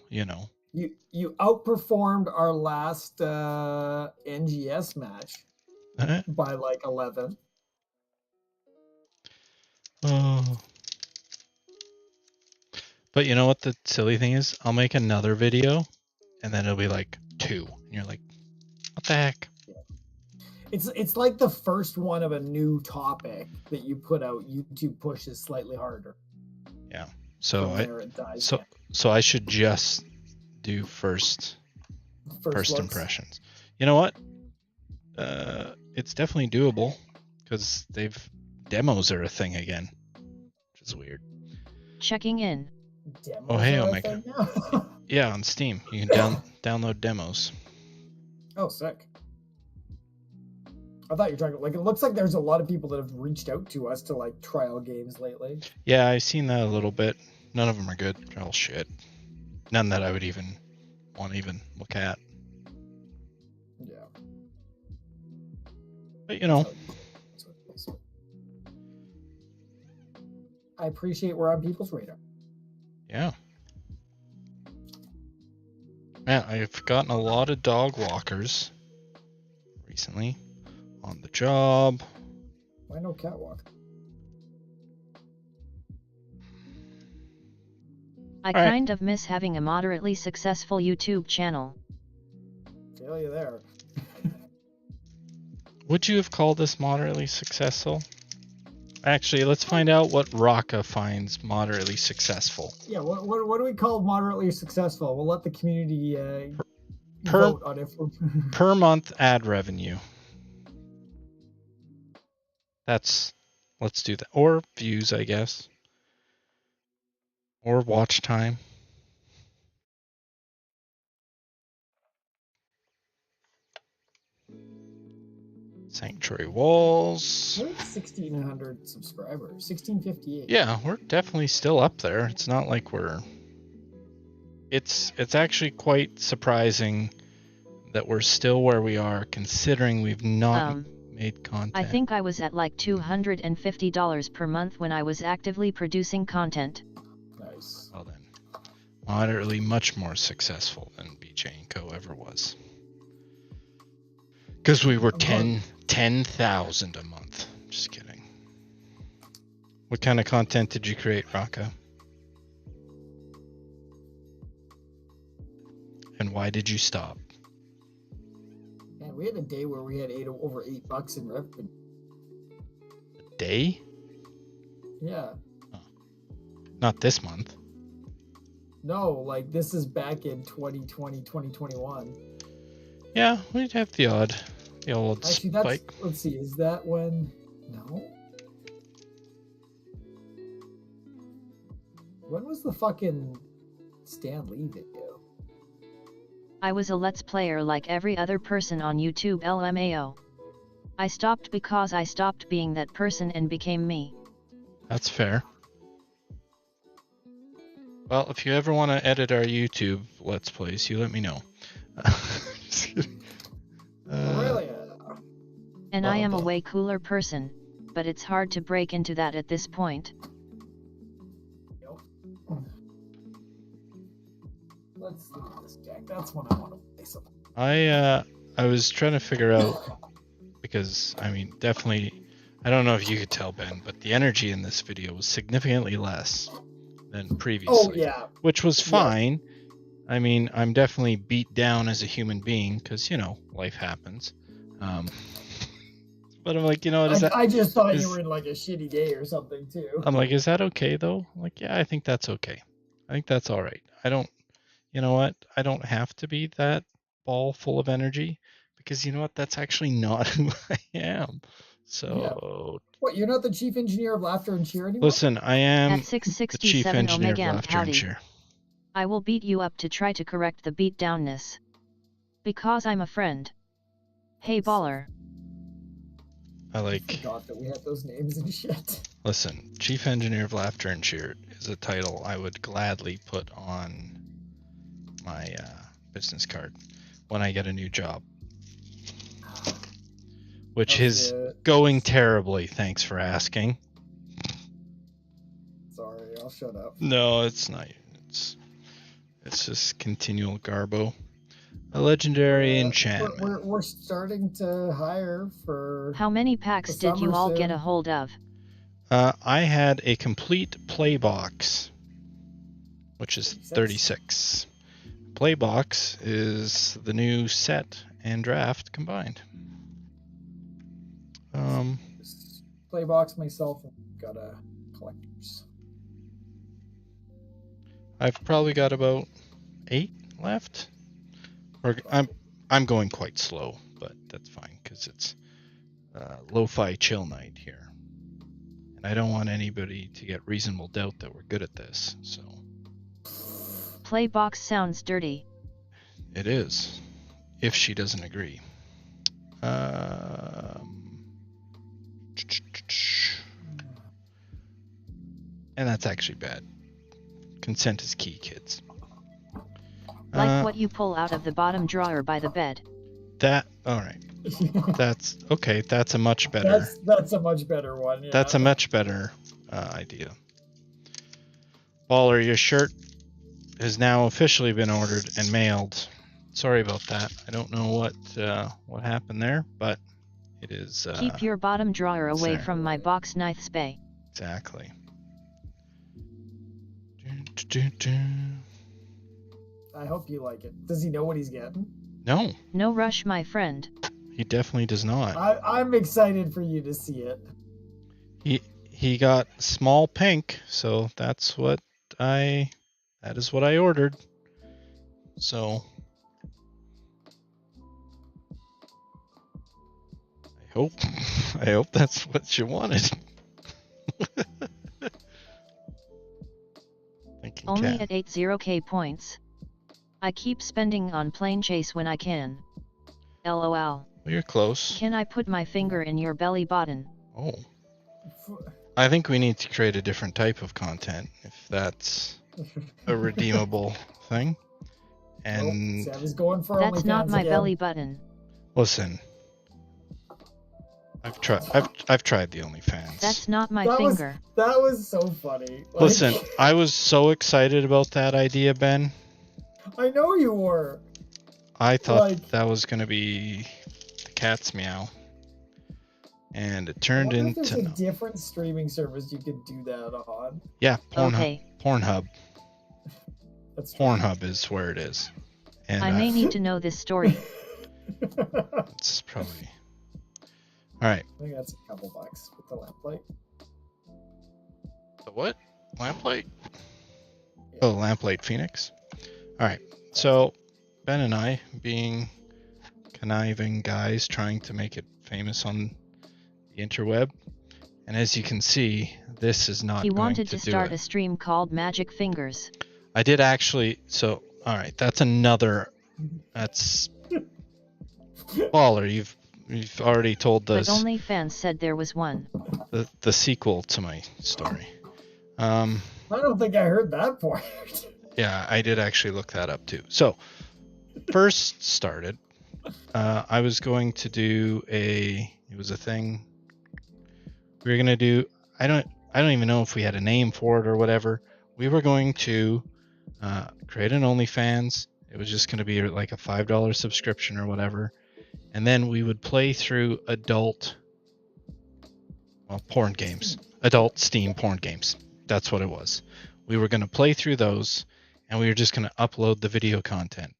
A: You outperformed our last NGS match by like 11.
B: Oh. But you know what the silly thing is? I'll make another video, and then it'll be like 2, and you're like, what the heck?
A: It's like the first one of a new topic that you put out. YouTube pushes slightly harder.
B: Yeah. So
A: it dies
B: so I should just do first impressions. You know what? It's definitely doable because demos are a thing again, which is weird.
C: Checking in.
A: Demos
B: oh hey, Omega. Yeah, on Steam you can download demos.
A: Oh, sick. I thought you were talking like it looks like there's a lot of people that have reached out to us to like trial games lately.
B: Yeah, I've seen that a little bit. None of them are good. They're all shit. None that I would even want to even look at.
A: Yeah.
B: But
A: I appreciate we're on people's radar.
B: Yeah. Man, I've gotten a lot of dog walkers recently on the job.
A: Why no catwalk?
C: I kind of miss having a moderately successful YouTube channel.
A: Feel you there.
B: Would you have called this moderately successful? Actually, let's find out what Raka finds moderately successful.
A: Yeah, what do we call moderately successful? We'll let the community vote on it.
B: Per month ad revenue. Let's do that. Or views, I guess. Or watch time. Sanctuary Walls.
A: We're at 1,600 subscribers. 1,658.
B: Yeah, we're definitely still up there. It's not like we're... It's actually quite surprising that we're still where we are, considering we've not made content.
C: I think I was at like $250 per month when I was actively producing content.
A: Nice.
B: Well then, moderately much more successful than BJ & Co. ever was. Because we were 10,000 a month. Just kidding. What kind of content did you create, Raka? And why did you stop?
A: Man, we had a day where we had over $8 in revenue.
B: A day?
A: Yeah.
B: Oh. Not this month.
A: No, like this is back in 2020, 2021.
B: Yeah, we'd have the old
A: Actually,
B: spike.
A: Let's see, is that when? No. When was the fucking Stan Lee video?
C: I was a Let's Player like every other person on YouTube LMAO. I stopped because I stopped being that person and became me.
B: That's fair. Well, if you ever want to edit our YouTube Let's Plays, you let me know. Just kidding.
A: Really?
C: And I am a way cooler person, but it's hard to break into that at this point.
A: Let's look at this deck. That's what I want to play something.
B: I was trying to figure out, because I mean, definitely, I don't know if you could tell, Ben, but the energy in this video was significantly less than previously.
A: Oh yeah,
B: which was fine. Yeah. I mean, I'm definitely beat down as a human being because life happens. But I'm like,
A: I just thought you were in like a shitty day or something too.
B: I'm like, is that okay though? I'm like, yeah, I think that's okay. I think that's all right. I don't, you know what? I don't have to be that ball full of energy because you know what? That's actually not who I am. So.
A: Yeah. What? You're not the chief engineer of Laughter and Cheer anymore?
B: Listen, I am
C: at 667
B: the chief engineer
C: Omega
B: of Laughter and Cheer.
C: I will beat you up to try to correct the beatdownness. Because I'm a friend. Hey baller.
A: I forgot that we had those names and shit.
B: Listen, Chief Engineer of Laughter and Cheer is a title I would gladly put on my business card when I get a new job. Which is going terribly, thanks for asking.
A: I'll shut up.
B: No, it's not. It's just continual garbo. A legendary enchantment.
A: We're starting to hire for.
C: How many packs
A: The
C: did you
A: summer
C: all
A: soon.
C: get a hold of?
B: I had a complete play box, which is 36. Play box is the new set and draft combined.
A: Playbox myself got a collectors.
B: I've probably got about 8 left. Or I'm going quite slow, but that's fine because it's lo-fi chill night here. And I don't want anybody to get reasonable doubt that we're good at this, so.
C: Playbox sounds dirty.
B: It is, if she doesn't agree. And that's actually bad. Consent is key, kids.
C: Like what you pull out of the bottom drawer by the bed.
B: Alright. That's okay, that's a much better.
A: That's a much better one. Yeah.
B: That's a much better idea. Baller, your shirt has now officially been ordered and mailed. Sorry about that. I don't know what happened there, but it is.
C: Keep your bottom drawer away
B: there.
C: from my box knife spay.
B: Exactly.
A: I hope you like it. Does he know what he's getting?
B: No,
C: No rush, my friend.
B: he definitely does not.
A: I'm excited for you to see it.
B: He got small pink, so that is what I ordered. So I hope that's what you wanted.
C: Only at 80k points. I keep spending on plane chase when I can. LOL.
B: Well, you're close.
C: Can I put my finger in your belly button?
B: Oh. I think we need to create a different type of content if that's a redeemable thing. And
A: Sam is going for
C: That's not
A: OnlyFans
C: my
A: again.
C: belly button.
B: listen, I've tried the OnlyFans.
C: That's not my
A: That was-
C: finger.
A: That was so funny. Like,
B: Listen, I was so excited about that idea, Ben.
A: I know you were.
B: I thought
A: Like-
B: that was going to be the cat's meow. And it
A: I
B: turned
A: wonder if
B: into
A: there's a different streaming service you could do that on.
B: yeah,
C: Okay.
B: Pornhub.
A: That's true.
B: Pornhub is where it is. And
C: I may need to know this story.
B: it's probably all right.
A: I think that's a couple bucks with the lamplight.
B: The what? Lamplight?
A: Yeah.
B: Oh, Lamplight Phoenix. All right. So Ben and I, being conniving guys, trying to make it famous on the interweb, and as you can see, this is not
C: He
B: going
C: wanted
B: to
C: to
B: do
C: start
B: it.
C: a stream called Magic Fingers.
B: I did actually. So all right, that's another. That's baller. You've already told
C: But
B: us
C: OnlyFans said there was one.
B: the sequel to my story.
A: I don't think I heard that part.
B: Yeah, I did actually look that up too. So, first started, I was going to do it was a thing. We were going to do, I don't even know if we had a name for it or whatever. We were going to create an OnlyFans. It was just going to be like a $5 subscription or whatever. And then we would play through adult porn games. Adult Steam porn games. That's what it was. We were going to play through those, and we were just going to upload the video content.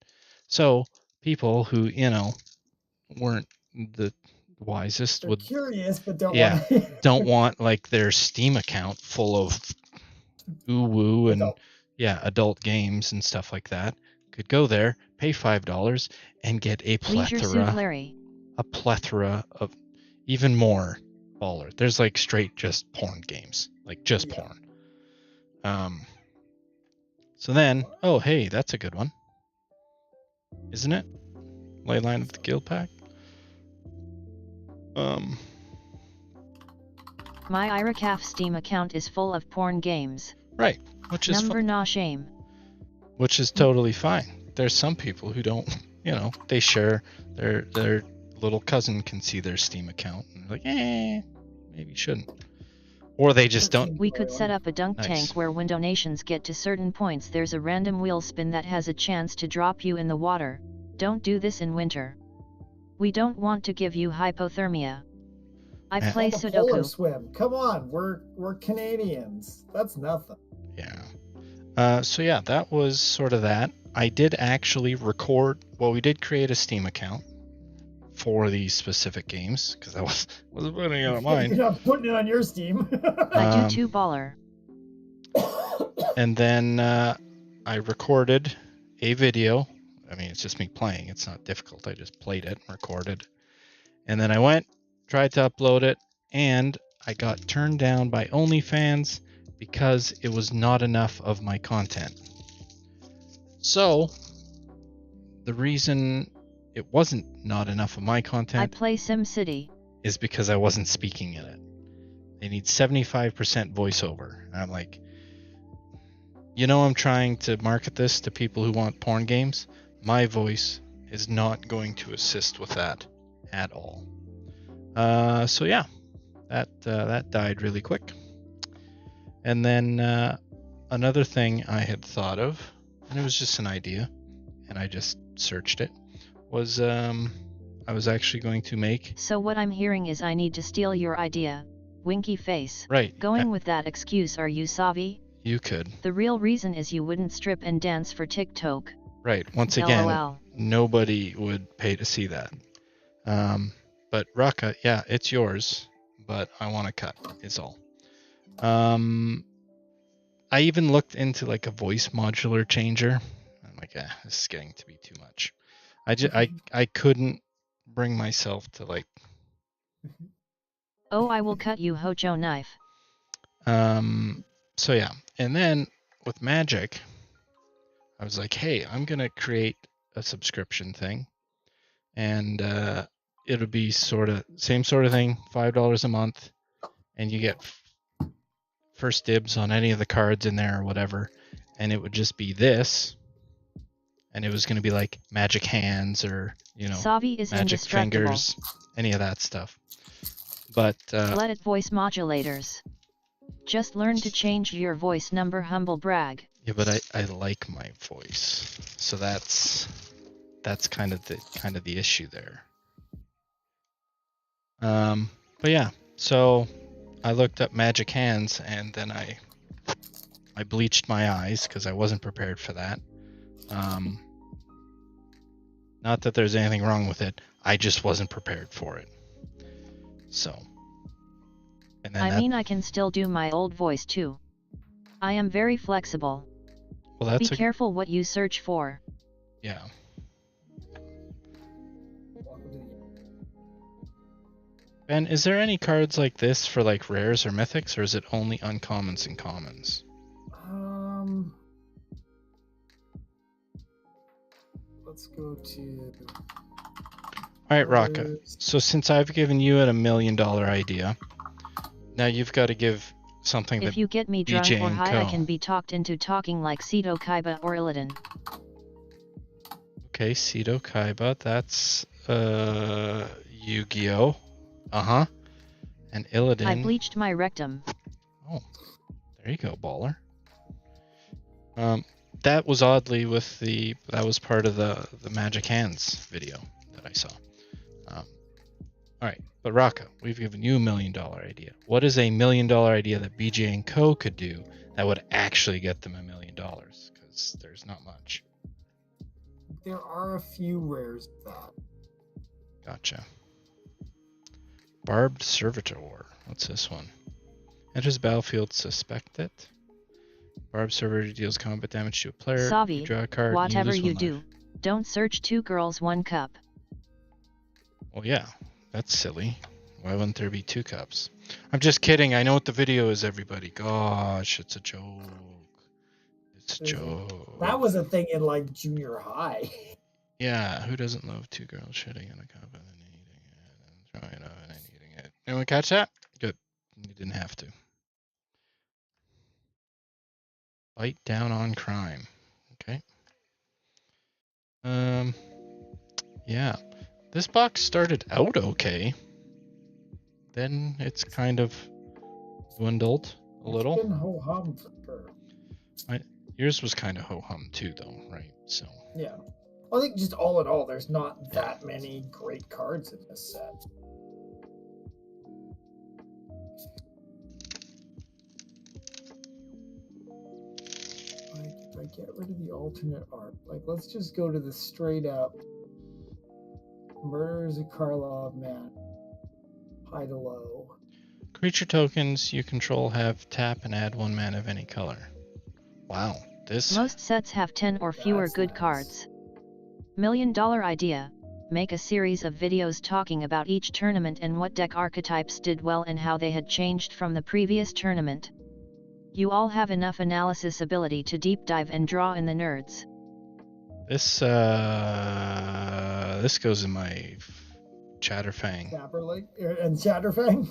B: So people who, weren't the wisest
A: They're
B: would
A: curious, but don't
B: Yeah.
A: want
B: don't want like their Steam account full of woo and adult games and stuff like that. Could go there, pay $5, and get a
C: Leisure Suit Larry.
B: plethora of even more baller. There's like straight just porn games, like just
A: Yeah.
B: porn. So then, oh hey, that's a good one, isn't it? Leyline of the Guild Pack.
C: My IRACAF Steam account is full of porn games.
B: Right, which is
C: Number no shame.
B: which is totally fine. There's some people who don't, they share their little cousin can see their Steam account and they're like, maybe shouldn't. Or they just don't.
C: We could set up a dunk
B: Nice.
C: tank where when donations get to certain points there's a random wheel spin that has a chance to drop you in the water. Don't do this in winter. We don't want to give you hypothermia. I play
A: The polar
C: Sudoku.
A: swim. Come on, we're Canadians. That's nothing.
B: Yeah. So yeah, that was sort of that. I did actually record. Well, we did create a Steam account for these specific games because I wasn't putting it on mine.
A: You're not putting it on your Steam.
C: I do too, baller.
B: And then I recorded a video. I mean, it's just me playing. It's not difficult. I just played it, recorded. And then I went, tried to upload it, and I got turned down by OnlyFans because it was not enough of my content. So, the reason it wasn't not enough of my content
C: I play SimCity
B: is because I wasn't speaking in it. They need 75% voiceover. And I'm like, I'm trying to market this to people who want porn games. My voice is not going to assist with that at all. So yeah, that died really quick. And then another thing I had thought of, and it was just an idea, and I just searched it, was I was actually going to make...
C: So what I'm hearing is I need to steal your idea. Winky face.
B: Right.
C: Going with that excuse, are you savvy?
B: You could.
C: The real reason is you wouldn't strip and dance for TikTok.
B: Right. Once again,
C: LOL.
B: Nobody would pay to see that. But Raka, yeah, it's yours, but I want to cut, is all. I even looked into like a voice modular changer. I'm like, this is getting to be too much. I couldn't bring myself to like...
C: Oh, I will cut you, Hojo knife.
B: So yeah, and then with Magic, I was like, hey, I'm gonna create a subscription thing, and it'll be same sort of thing, $5 a month, and you get first dibs on any of the cards in there or whatever, and it would just be this, and it was gonna be like Magic Hands or
C: Savi is
B: Magic Fingers, any of that stuff. But
C: let it voice modulators. Just learn to change your voice number, humble brag.
B: Yeah, but I like my voice, so that's kind of the issue there. But yeah, so I looked up Magic Hands, and then I bleached my eyes because I wasn't prepared for that. Not that there's anything wrong with it, I just wasn't prepared for it. So. And then
C: I can still do my old voice too. I am very flexible.
B: Well, that's
C: Be careful what you search for.
B: Yeah. Ben, is there any cards like this for like rares or mythics, or is it only uncommons and commons?
A: Let's go to...
B: Alright, Raka. So since I've given you a $1 million idea, now you've got to give something that
C: if you get me drunk
B: BJ
C: or
B: and
C: high,
B: Co.
C: I can be talked into talking like Seto Kaiba or Illidan.
B: Okay, Seto Kaiba, that's Yu-Gi-Oh! Uh-huh. And Illidan.
C: I bleached my rectum.
B: Oh, there you go, baller. That was oddly that was part of the Magic Hands video that I saw. Alright, but Raka, we've given you $1 million idea. What is a $1 million idea that BJ and Co. could do that would actually get them $1 million? Because there's not much.
A: There are a few rares of that.
B: Gotcha. Barbed Servitor. What's this one? Enters battlefield, suspect it. Barbed Servitor deals combat damage to a player.
C: Savi,
B: You draw a card,
C: whatever
B: you
C: you
B: lose
C: do,
B: one life.
C: don't search 2 girls 1 cup.
B: Well, yeah, that's silly. Why wouldn't there be 2 cups? I'm just kidding. I know what the video is, everybody. Gosh, it's a joke. It's a joke.
A: That was a thing in like junior high.
B: Yeah, who doesn't love 2 girls shitting in a cup and then eating it and throwing it up and then eating it? Anyone catch that? Good. You didn't have to. Bite down on crime. Okay. Yeah. This box started out okay. Then it's kind of dwindled a
A: It's
B: little.
A: been ho-hum for sure.
B: Yours was kind of ho-hum too, though, right? So
A: Yeah. I think just all in all, there's not that many great cards in this set. Like, if I get rid of the alternate art, like, let's just go to the straight up Murder is a Karlov man. High to low.
B: creature tokens you control have tap and add 1 mana of any color. Wow, this.
C: Most sets have 10 or fewer
A: That's
C: good
A: nice.
C: cards. $1 million idea. Make a series of videos talking about each tournament and what deck archetypes did well and how they had changed from the previous tournament. You all have enough analysis ability to deep dive and draw in the nerds.
B: This goes in my Chatterfang.
A: Sapperling and Chatterfang.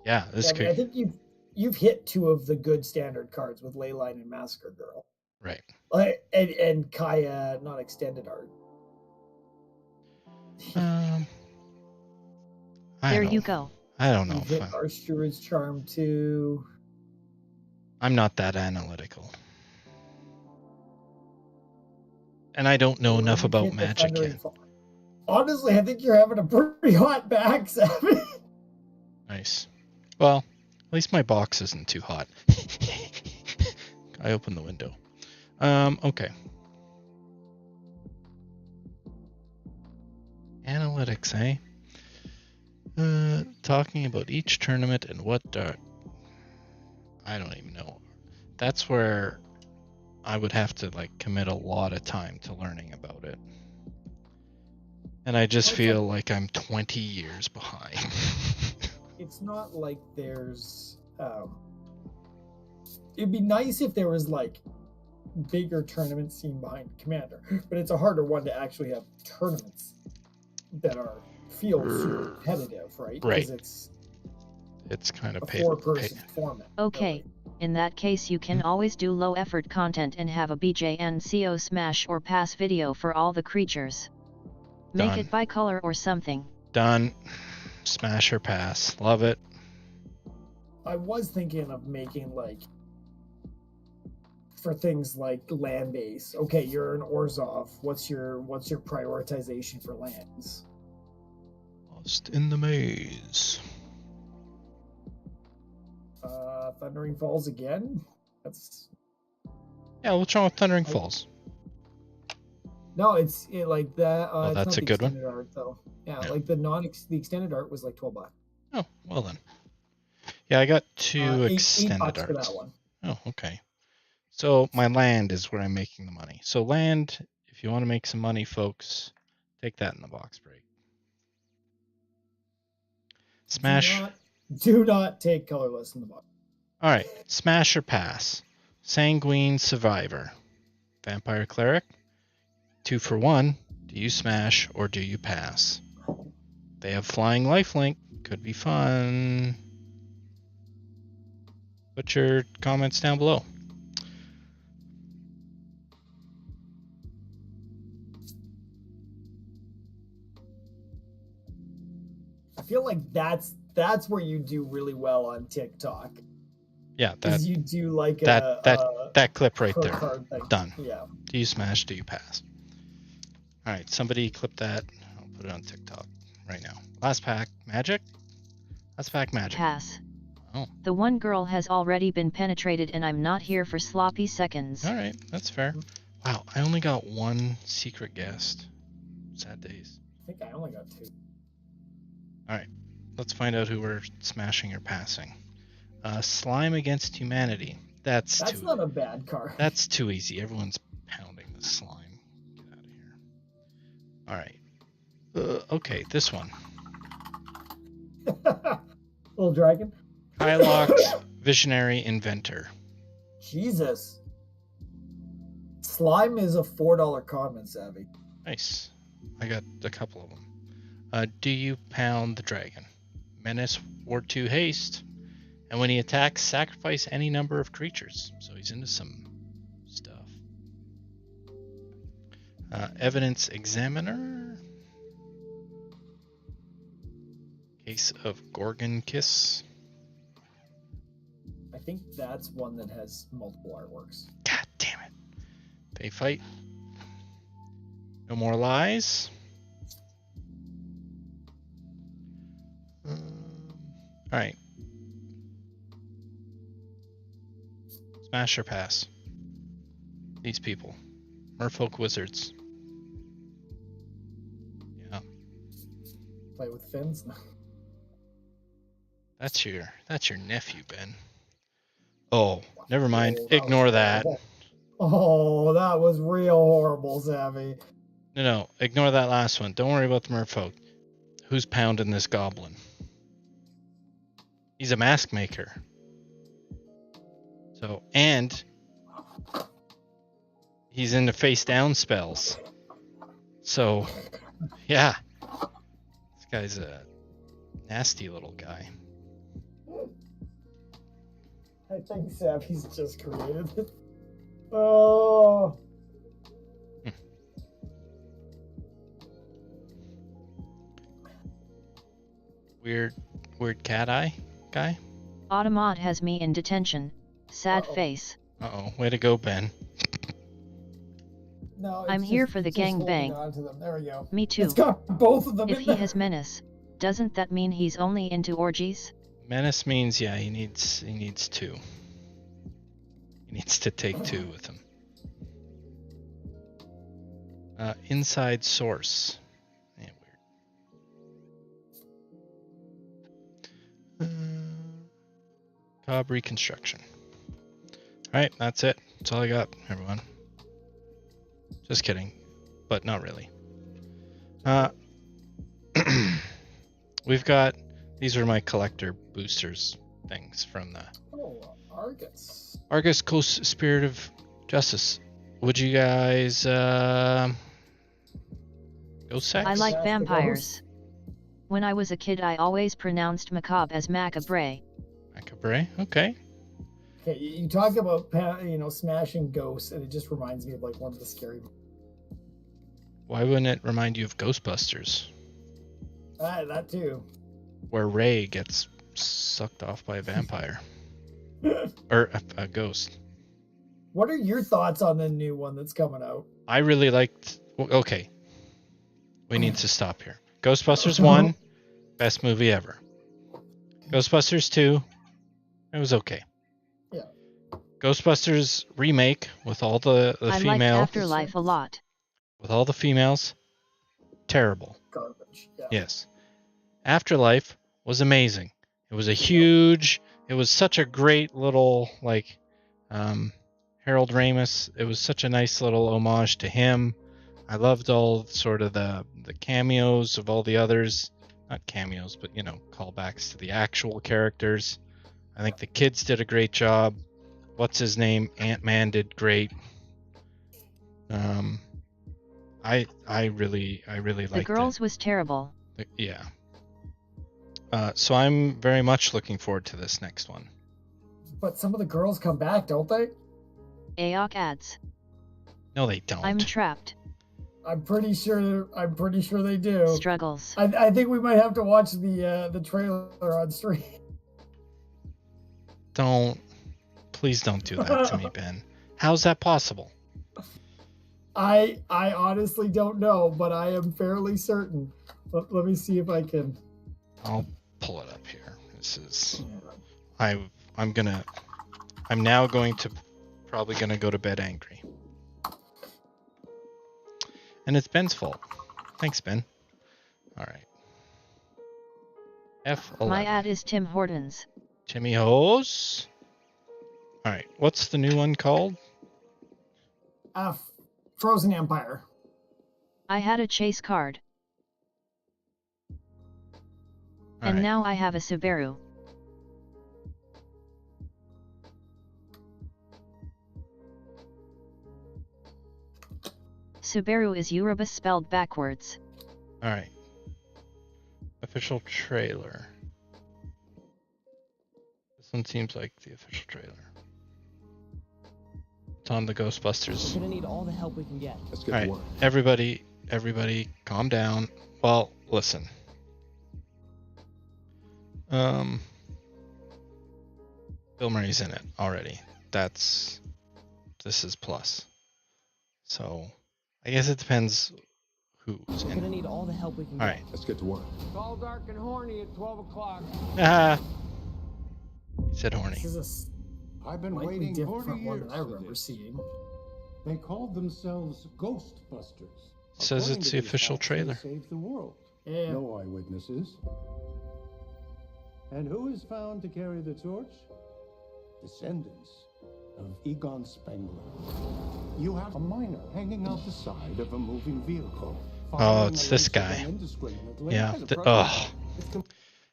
B: Yeah, this
A: I think you've hit 2 of the good standard cards with Leyline and Massacre Girl.
B: Right.
A: And Kaya, not extended art.
C: There you go.
B: I don't know.
A: You've hit Archdruid's Charm too.
B: I'm not that analytical. And I don't know enough about Magic yet.
A: Honestly, I think you're having a pretty hot back, Savvy.
B: Nice. Well, at least my box isn't too hot. I opened the window. Okay. Analytics, eh? Talking about each tournament and what I don't even know. That's where I would have to commit a lot of time to learning about it. And I just feel like I'm 20 years behind.
A: It's not like there's it'd be nice if there was bigger tournament scene behind Commander, but it's a harder one to actually have tournaments that feel super competitive, right?
B: Right.
A: Because
B: it's kind of
A: a 4-person format.
C: Okay, in that case you can always do low effort content and have a BJNCO smash or pass video for all the creatures. Make
B: Done.
C: it by color or something.
B: Done. Smash or pass. Love it.
A: I was thinking of making for things like land base. Okay, you're an Orzhov. What's your prioritization for lands?
B: Lost in the maze.
A: Thundering Falls again?
B: Yeah, what's wrong with Thundering Falls?
A: No, it's like that.
B: Oh, that's
A: it's
B: a good one.
A: Extended art, though. Yeah,
B: Yeah.
A: the extended art was $12.
B: Oh, well then. Yeah, I got 2 extended
A: $8 for
B: arts.
A: that one.
B: Oh, okay. So my land is where I'm making the money. So land, if you want to make some money, folks, take that in the box break. Smash.
A: Do not take colorless in the box.
B: All right, smash or pass. Sanguine Survivor. Vampire Cleric. 2 for 1. Do you smash or do you pass? They have Flying Lifelink. Could be fun. Put your comments down below.
A: I feel like that's where you do really well on TikTok.
B: Yeah,
A: you do
B: that clip right there. Done.
A: Yeah.
B: Do you smash? Do you pass? All right, somebody clip that. I'll put it on TikTok right now. Last pack magic. Last pack magic.
C: Pass.
B: Oh.
C: The one girl has already been penetrated and I'm not here for sloppy seconds.
B: All right, that's fair. Wow, I only got 1 secret guest. Sad days.
A: I think I only got 2.
B: All right, let's find out who we're smashing or passing. Slime Against Humanity. That's
A: not a bad card.
B: That's too easy. Everyone's pounding the slime. Get out of here. All right. Okay, this one.
A: Little dragon.
B: Kylox Visionary Inventor.
A: Jesus. Slime is a $4 common, Savvy.
B: Nice. I got a couple of them. Do you pound the dragon? Menace Ward 2 haste. And when he attacks, sacrifice any number of creatures. So he's into some stuff. Evidence Examiner. Case of Gorgon Kiss.
A: I think that's one that has multiple artworks.
B: God damn it. They fight. No more lies. Alright. Smash or pass? These people. Merfolk wizards. Yeah.
A: Play with fins?
B: That's your nephew, Ben. Oh, never mind.
A: Oh,
B: Ignore that.
A: Oh, that was real horrible, Savvy.
B: No, ignore that last one. Don't worry about the merfolk. Who's pounding this goblin? He's a mask maker. So, and he's into face down spells. So, yeah. This guy's a nasty little guy.
A: I think Savvy's just created it. Oh. Weird cat eye guy.
C: Automod has me in detention. Sad face.
B: Uh-oh, way to go, Ben.
A: No,
C: I'm here for the gangbang.
A: There we go.
C: Me too.
A: It's got both of them
C: If
A: in
C: he
A: there.
C: has menace, doesn't that mean he's only into orgies?
B: Menace means, yeah, he needs two. He needs to take two with him. Inside source. Yeah, weird. Cobb reconstruction. Alright, that's it. That's all I got, everyone. Just kidding. But not really. We've got... These are my collector boosters things from the...
A: Oh, Argus.
B: Argus Coast Spirit of Justice. Would you guys... Ghost sex?
C: I like
A: That's the
C: vampires. When I was a kid I always pronounced macabre as macabre.
B: Macabre? Okay.
A: Okay, you talk about smashing ghosts, and it just reminds me of like one of the scary.
B: Why wouldn't it remind you of Ghostbusters?
A: That too.
B: Where Ray gets sucked off by a vampire. Or a ghost.
A: What are your thoughts on the new one that's coming out?
B: I really liked... Okay. We need to stop here. Ghostbusters 1, best movie ever. Ghostbusters 2, it was okay.
A: Yeah.
B: Ghostbusters remake with all the
C: I
B: female...
C: like Afterlife a lot.
B: With all the females, terrible.
A: Garbage. Yeah.
B: Yes. Afterlife was amazing. It was a huge... It was such a great little, like, Harold Ramis. It was such a nice little homage to him. I loved all sort of the cameos of all the others. Not cameos, but, callbacks to the actual characters. I think the kids did a great job. What's his name? Ant-Man did great. I really liked it.
C: The girls was terrible.
B: Yeah. So I'm very much looking forward to this next one.
A: But some of the girls come back, don't they?
C: AOC ads.
B: No, they don't.
C: I'm trapped.
A: I'm pretty sure they do.
C: Struggles.
A: I think we might have to watch the trailer on stream.
B: Please don't do that to me, Ben. How's that possible?
A: I honestly don't know, but I am fairly certain. Let me see if I can.
B: I'll pull it up here. This is... I'm now probably gonna go to bed angry. And it's Ben's fault. Thanks, Ben. Alright. F11.
C: My ad is Tim Hortons.
B: Timmy Hose. Alright, what's the new one called?
A: Frozen Empire.
C: I had a chase card. And now I have a Subaru. Subaru is Yoruba spelled backwards.
B: Alright. Official trailer. This one seems like the official trailer. It's on the Ghostbusters.
D: We're gonna need all the help we can get.
E: Let's get
B: Alright,
E: to work.
B: everybody calm down. Well, listen. Bill Murray's in it already. This is plus. So I guess it depends who's
D: We're
B: in
D: gonna
B: it.
D: need all the help we can
B: All
D: get.
B: right.
E: Let's get to work.
F: Tall, dark, and horny at 12 o'clock.
B: Ah. He said
A: This
B: horny.
A: is
E: I've
A: a
E: been
A: slightly
E: waiting 40
A: different one
E: years
A: than I
E: for
A: remember
E: this.
A: seeing.
E: They called themselves Ghostbusters.
B: Says
E: According
B: it's
E: to
B: the
E: these
B: official
E: facts,
B: trailer.
E: They saved the world.
A: Yeah.
E: No eyewitnesses. And who is found to carry the torch? Descendants of Egon Spengler. You have a miner hanging out the side of a moving vehicle.
B: Oh, it's this guy. Yeah.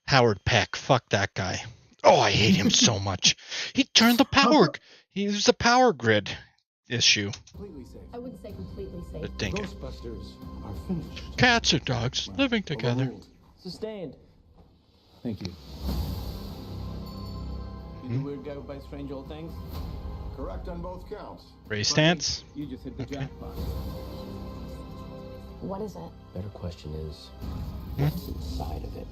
B: Howard Peck. Fuck that guy. Oh, I hate him so much. He turned the power. He was a power grid issue.
E: Completely safe.
G: I wouldn't say completely safe.
B: But dang it.
E: Ghostbusters are finished.
B: Cats and dogs living together.
E: Overruled.
D: Sustained.
E: Thank you.
D: You the weird guy who buys strange old things?
E: Correct on both counts.
B: Raise stance.
D: You just hit the
B: Okay.
D: jackpot.
G: What is it?
D: Better question is,
B: Hmm?
D: what's inside of it?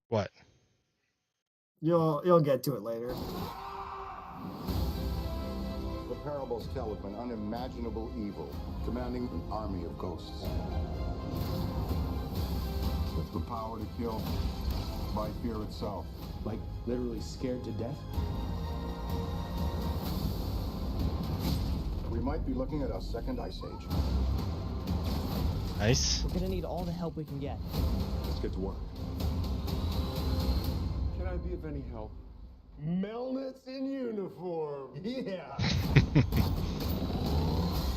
B: What?
A: You'll get to it later.
E: The parables tell of an unimaginable evil commanding an army of ghosts. With the power to kill by fear itself.
D: Like literally scared to death?
E: We might be looking at a second ice age.
B: Nice.
D: We're gonna need all the help we can get.
E: Let's get to work.
F: Can I be of any help?
E: Melnitz in uniform. Yeah.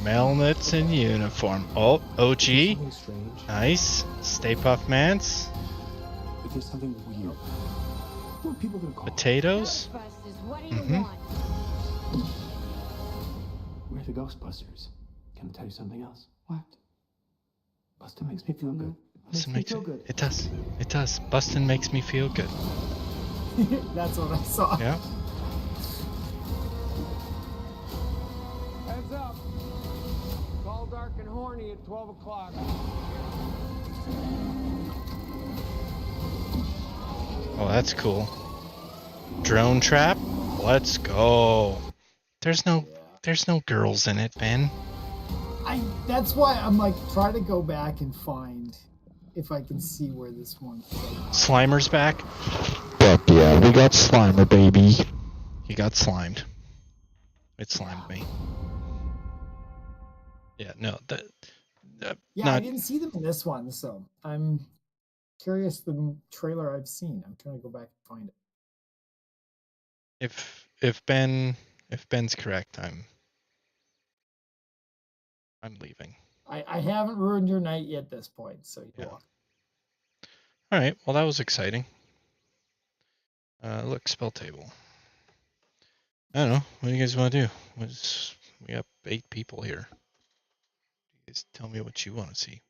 B: Melnitz in uniform. Oh, OG.
D: Something strange.
B: Nice. Stay Puft Mance.
D: If there's something weird, what are people gonna call?
B: Potatoes.
G: Ghostbusters, what do you
B: Mhm.
G: want?
D: We're the Ghostbusters. Can I tell you something else? What? Bustin' makes me feel good.
B: Bustin' makes it does. It does. Bustin' makes me feel good.
A: That's what I saw.
B: Yeah.
F: Heads up. Tall, dark, and horny at 12 o'clock.
B: Oh, that's cool. Drone trap. Let's go. There's no girls in it, Ben.
A: That's why I'm like trying to go back and find if I can see where this one is.
B: Slimer's back. Fuck yeah, we got Slimer, baby. He got slimed. It slimed me. Yeah, no,
A: Yeah, I didn't see them in this one, so I'm curious the trailer I've seen. I'm trying to go back and find it.
B: If Ben's correct, I'm leaving.
A: I haven't ruined your night yet at this point, so you're
B: Yeah.
A: welcome.
B: All right, well that was exciting. Look, spell table. I don't know. What do you guys want to do? We got 8 people here. You guys tell me what you want to see.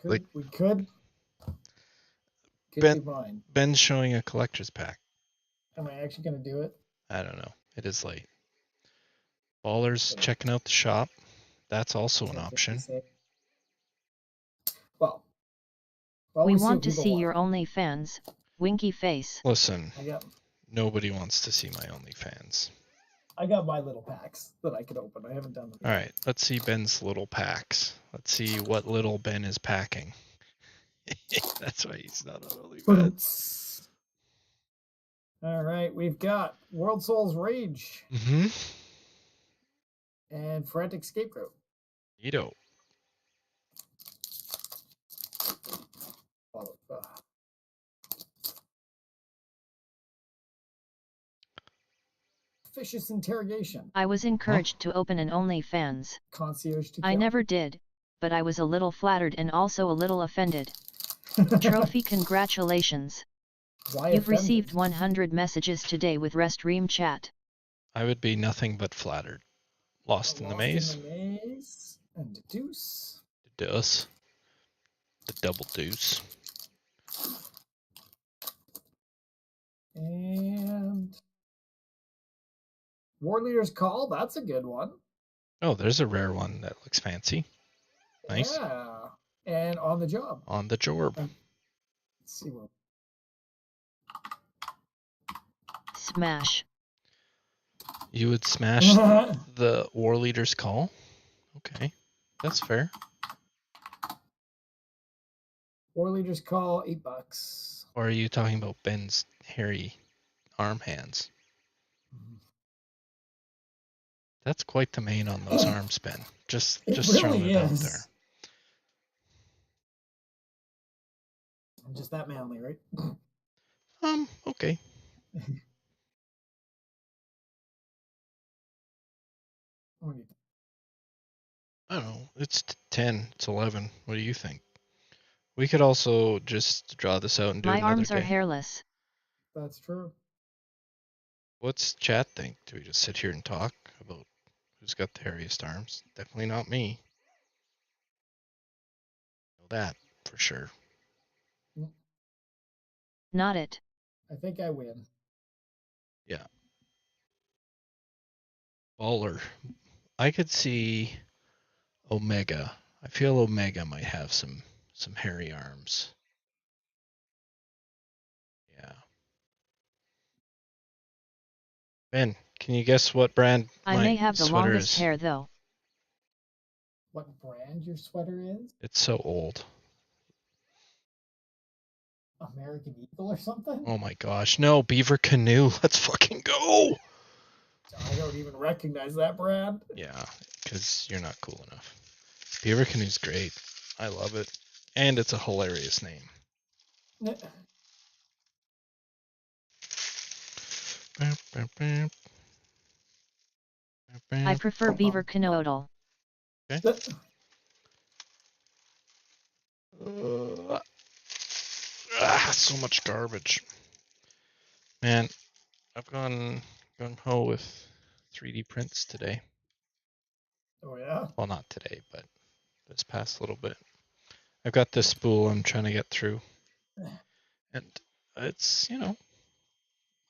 A: We could
B: Ben-
A: be mine.
B: Ben's showing a collector's pack.
A: Am I actually going to do it?
B: I don't know. It is late. Ballers checking out the shop. That's also an option.
A: Well,
C: We
A: we'll
C: want to
A: what people
C: see
A: want.
C: your OnlyFans. Winky face.
B: Listen,
A: I got
B: nobody wants to see my OnlyFans.
A: my little packs that I could open. I haven't done them.
B: All right, let's see Ben's little packs. Let's see what little Ben is packing. That's why he's not on OnlyFans.
A: Boots. All right, we've got World Souls Rage
B: Mm-hmm.
A: and Frantic Scapegoat.
B: Neato.
A: Followed by Vicious Interrogation.
C: I was encouraged to open an OnlyFans.
A: Concierge to
C: I
A: Kill.
C: never did, but I was a little flattered and also a little offended. Trophy, congratulations.
A: Why
C: You've
A: offended?
C: received 100 messages today with Restream chat.
B: I would be nothing but flattered. Lost in the maze.
A: In the maze. And the deuce.
B: The deuce. The double deuce.
A: And War Leader's Call. That's a good one.
B: Oh, there's a rare one that looks fancy. Nice.
A: Yeah. And on the job.
B: On the job.
A: Let's see what.
C: Smash.
B: You would smash the war leader's call? Okay. That's fair.
A: War leaders call $8.
B: Or are you talking about Ben's hairy arm hands? That's quite the mane on those arms, Ben. Just
A: It
B: throwing
A: really
B: it out
A: is.
B: there.
A: I'm just that manly, right?
B: Okay.
A: What do you think?
B: I don't know. It's 10. It's 11. What do you think? We could also just draw this out and do it
C: My
B: another
C: arms are
B: day.
C: hairless.
A: That's true.
B: What's chat think? Do we just sit here and talk about who's got the hairiest arms? Definitely not me. Know that for sure.
C: Not it.
A: I think I win.
B: Yeah. Baller. I could see Omega. I feel Omega might have some hairy arms. Yeah. Ben, can you guess what brand
C: I
B: my
C: may have the
B: sweater
C: longest
B: is?
C: hair though.
A: What brand your sweater is?
B: It's so old.
A: American Eagle or something?
B: Oh my gosh. No, Beaver Canoe. Let's fucking go.
A: I don't even recognize that brand.
B: Yeah, because you're not cool enough. Beaver Canoe's great. I love it. And it's a hilarious name.
C: I prefer beaver canoodle.
B: Okay. So much garbage. Man, I've gone gung ho with 3D prints today.
A: Oh yeah?
B: Well, not today, but this past little bit. I've got this spool I'm trying to get through. And it's,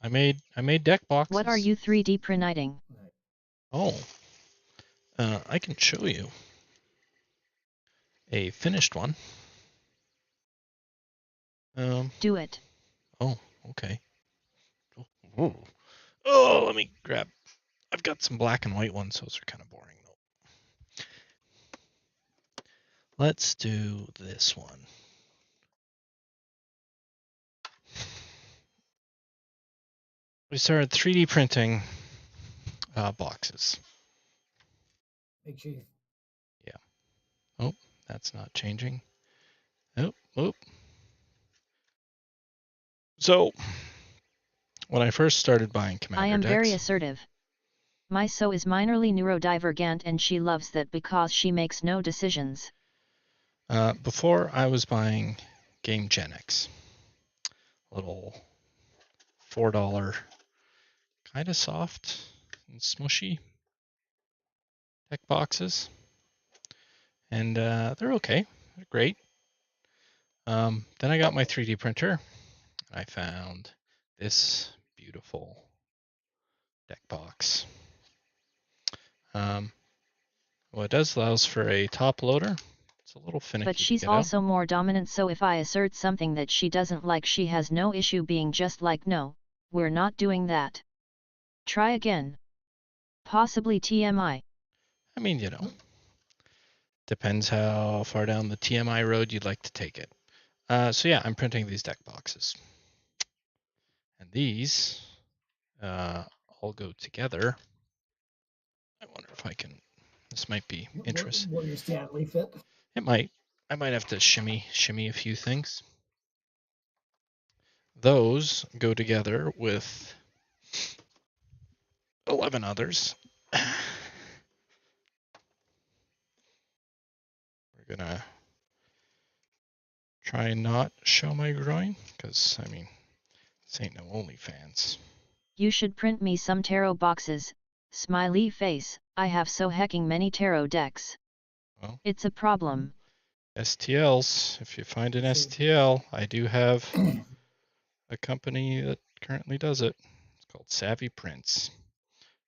B: I made deck boxes.
C: What are you 3D printing?
B: Oh. I can show you a finished one.
C: Do it.
B: Oh, okay. Oh, let me grab. I've got some black and white ones. Those are kind of boring though. Let's do this one. We started 3D printing boxes.
A: Make sure you...
B: Yeah. Oh, that's not changing. Oh. So, when I first started buying Commander
C: I am
B: decks,
C: very assertive. My so is minorly neurodivergent and she loves that because she makes no decisions.
B: Before I was buying Game Genix, little $4, kind of soft and smushy deck boxes, and they're okay, they're great. Then I got my 3D printer, and I found this beautiful deck box. What it does allows for a top loader. It's a little finicky.
C: But she's also more dominant, so if I assert something that she doesn't like, she has no issue being just like, no, we're not doing that. Try again. Possibly TMI.
B: I mean, depends how far down the TMI road you'd like to take it. So yeah, I'm printing these deck boxes. And these all go together. I wonder if I can, this might be interesting.
A: Will your Stanley fit?
B: It might. I might have to shimmy a few things. Those go together with 11 others. We're gonna try and not show my groin, because, I mean, this ain't no OnlyFans.
C: You should print me some tarot boxes, smiley face, I have so hecking many tarot decks.
B: Well,
C: it's a problem.
B: STLs, if you find an STL, I do have a company that currently does it. It's called Savvy Prints.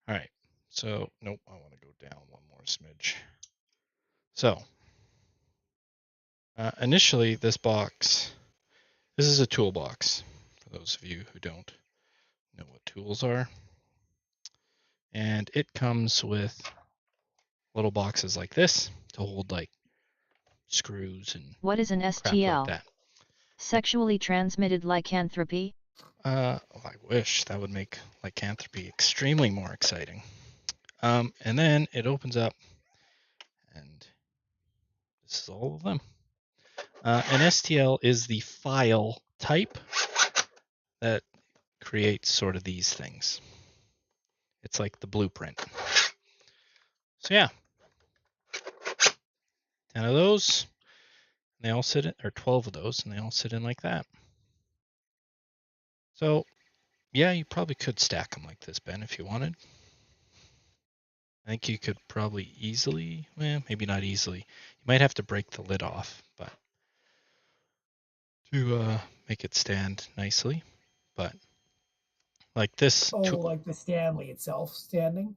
B: All right, so, nope, I want to go down one more smidge. So, Initially, this is a toolbox, for those of you who don't know what tools are. And it comes with little boxes like this to hold like screws and
C: What is an
B: crap like
C: STL?
B: that.
C: Sexually transmitted lycanthropy?
B: I wish that would make lycanthropy extremely more exciting. And then it opens up, and this is all of them. An STL is the file type that creates sort of these things. It's like the blueprint. So yeah, 10 of those, and they all sit in, or 12 of those, and they all sit in like that. So yeah, you probably could stack them like this, Ben, if you wanted. I think you could probably easily, maybe not easily. You might have to break the lid off, but to make it stand nicely. But like this,
A: Oh, like the Stanley itself standing.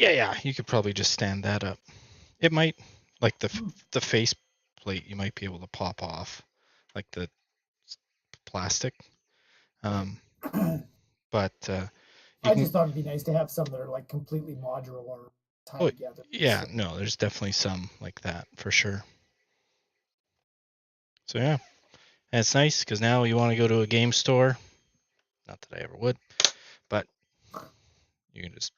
B: yeah, you could probably just stand that up. It might, like the face plate, you might be able to pop off, like the plastic. But
A: I just thought it'd be nice to have some that are like completely modular or tied together.
B: Yeah, no, there's definitely some like that for sure. So yeah, and it's nice because now you want to go to a game store. Not that I ever would, but you can just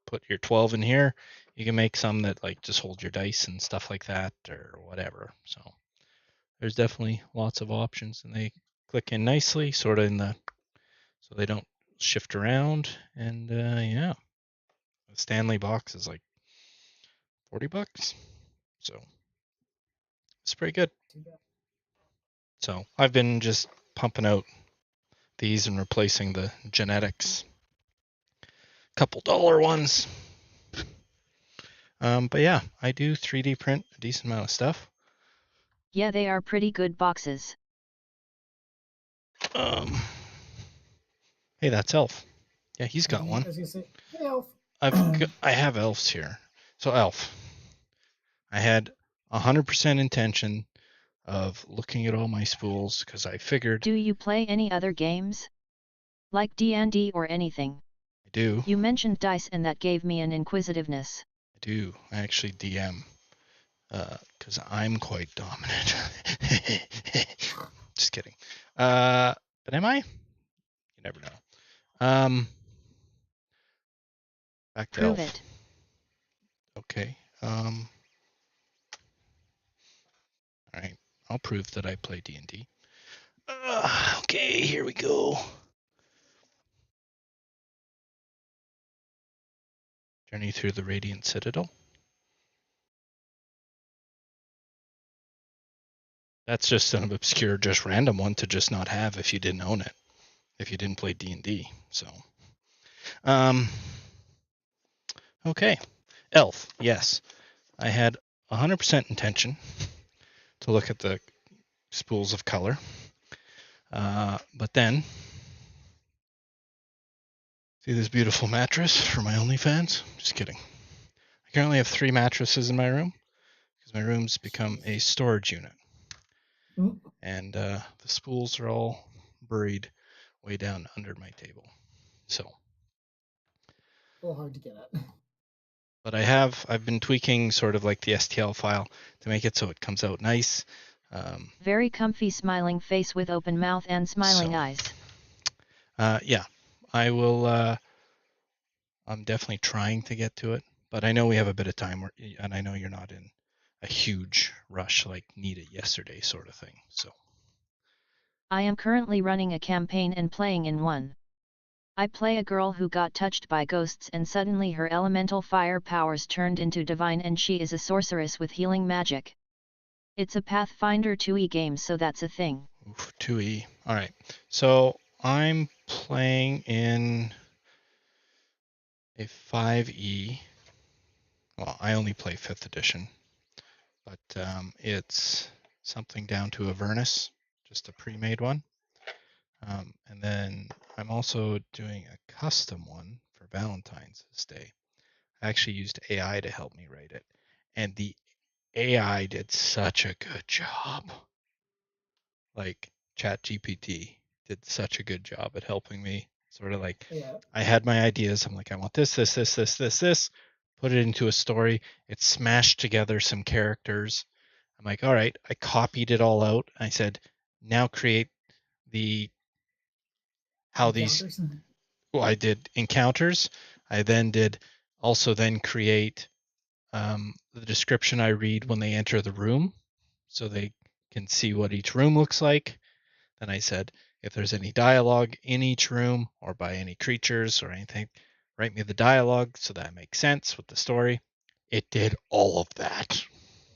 B: put your 12 in here. You can make some that like just hold your dice and stuff like that or whatever. So there's definitely lots of options, and they click in nicely, sort of in the, so they don't shift around. And yeah, the Stanley box is like $40, so it's pretty good. So I've been just pumping out these and replacing the genetics, couple dollar ones. But yeah, I do 3D print a decent amount of stuff.
C: Yeah, they are pretty good boxes.
B: Hey, that's Elf. Yeah, he's got one.
A: I was gonna say, hey, Elf.
B: I have elves here. So Elf, I had 100% intention of looking at all my spools because I figured.
C: Do you play any other games? Like D&D or anything?
B: I do.
C: You mentioned dice and that gave me an inquisitiveness.
B: I do. I actually DM because I'm quite dominant. Just kidding. But am I? You never know. Back to
C: Prove
B: Elf.
C: it.
B: Okay. All right. I'll prove that I play D&D. Okay, here we go. Journey through the Radiant Citadel. That's just an obscure, just random one to just not have if you didn't own it, if you didn't play D&D. So, okay, Elf. Yes, I had 100% intention to look at the spools of color, but then see this beautiful mattress for my OnlyFans? Just kidding. I currently have 3 mattresses in my room because my room's become a storage unit. And the spools are all buried way down under my table. So,
A: a little hard to get at.
B: But I've been tweaking sort of like the STL file to make it so it comes out nice.
C: Very comfy smiling face with open mouth and smiling eyes.
B: Yeah, I will. I'm definitely trying to get to it, but I know we have a bit of time, and I know you're not in a huge rush like need it yesterday sort of thing. So
C: I am currently running a campaign and playing in one. I play a girl who got touched by ghosts and suddenly her elemental fire powers turned into divine and she is a sorceress with healing magic. It's a Pathfinder 2e game, so that's a thing.
B: Oof, 2e. All right. So I'm playing in a 5e. Well, I only play 5th edition, but it's something down to Avernus, just a pre-made one. And then I'm also doing a custom one for Valentine's Day. I actually used AI to help me write it. And the AI did such a good job. Like ChatGPT did such a good job at helping me. Sort of like,
A: Yeah.
B: I had my ideas. I'm like, I want this, this. Put it into a story. It smashed together some characters. I'm like, all right. I copied it all out. I said, now create the how these.
A: Encounters.
B: Well, I did encounters. I then did also then create the description I read when they enter the room, so they can see what each room looks like. Then I said, if there's any dialogue in each room or by any creatures or anything, write me the dialogue so that makes sense with the story. It did all of that.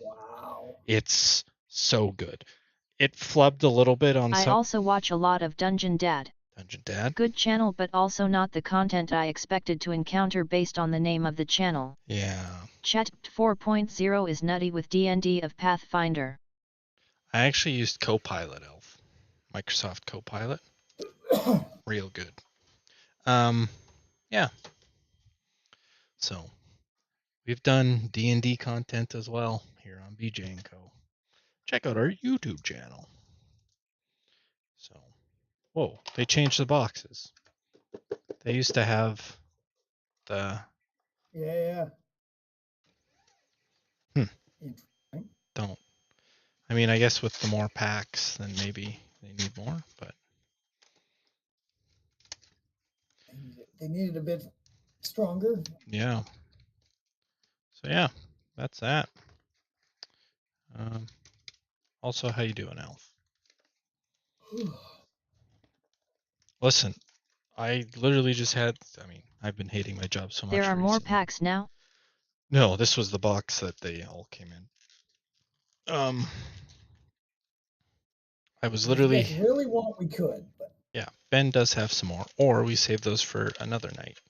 A: Wow.
B: It's so good. It flubbed a little bit on
C: I
B: some
C: also watch a lot of Dungeon Dad.
B: Dungeon Dad.
C: Good channel, but also not the content I expected to encounter based on the name of the channel.
B: Yeah.
C: Chat 4.0 is nutty with D&D of Pathfinder.
B: I actually used Copilot Elf. Microsoft Copilot. Real good. Yeah. So we've done D&D content as well here on BJ & Co. Check out our YouTube channel. So, whoa, they changed the boxes. They used to have the
A: Yeah.
B: Hmm.
A: Interesting.
B: don't. I mean, I guess with the more packs, then maybe they need more, but
A: They needed a bit stronger.
B: yeah. So yeah, that's that. Also, how you doing, Alf? Listen, I literally just had. I mean, I've been hating my job so much
C: There are more
B: recently.
C: packs now?
B: No, this was the box that they all came in. I was
A: If you
B: literally.
A: guys really want, we could, but
B: Yeah, Ben does have some more, or we save those for another night.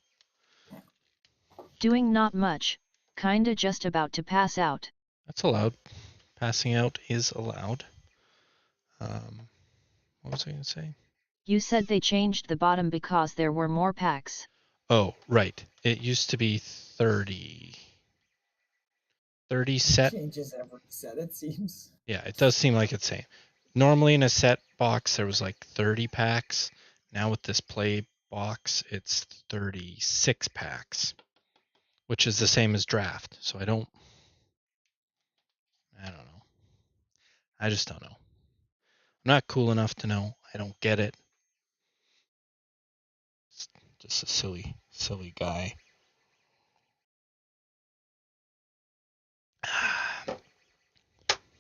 C: Doing not much, kinda just about to pass out.
B: That's allowed. Passing out is allowed. What was I going to say?
C: You said they changed the bottom because there were more packs.
B: Oh, right. It used to be 30. 30 set.
A: changes every set, it seems.
B: Yeah, it does seem like it's same. Normally in a set box, there was like 30 packs. Now with this play box, it's 36 packs, which is the same as draft. So I don't know. I just don't know. I'm not cool enough to know. I don't get it. It's just a silly guy.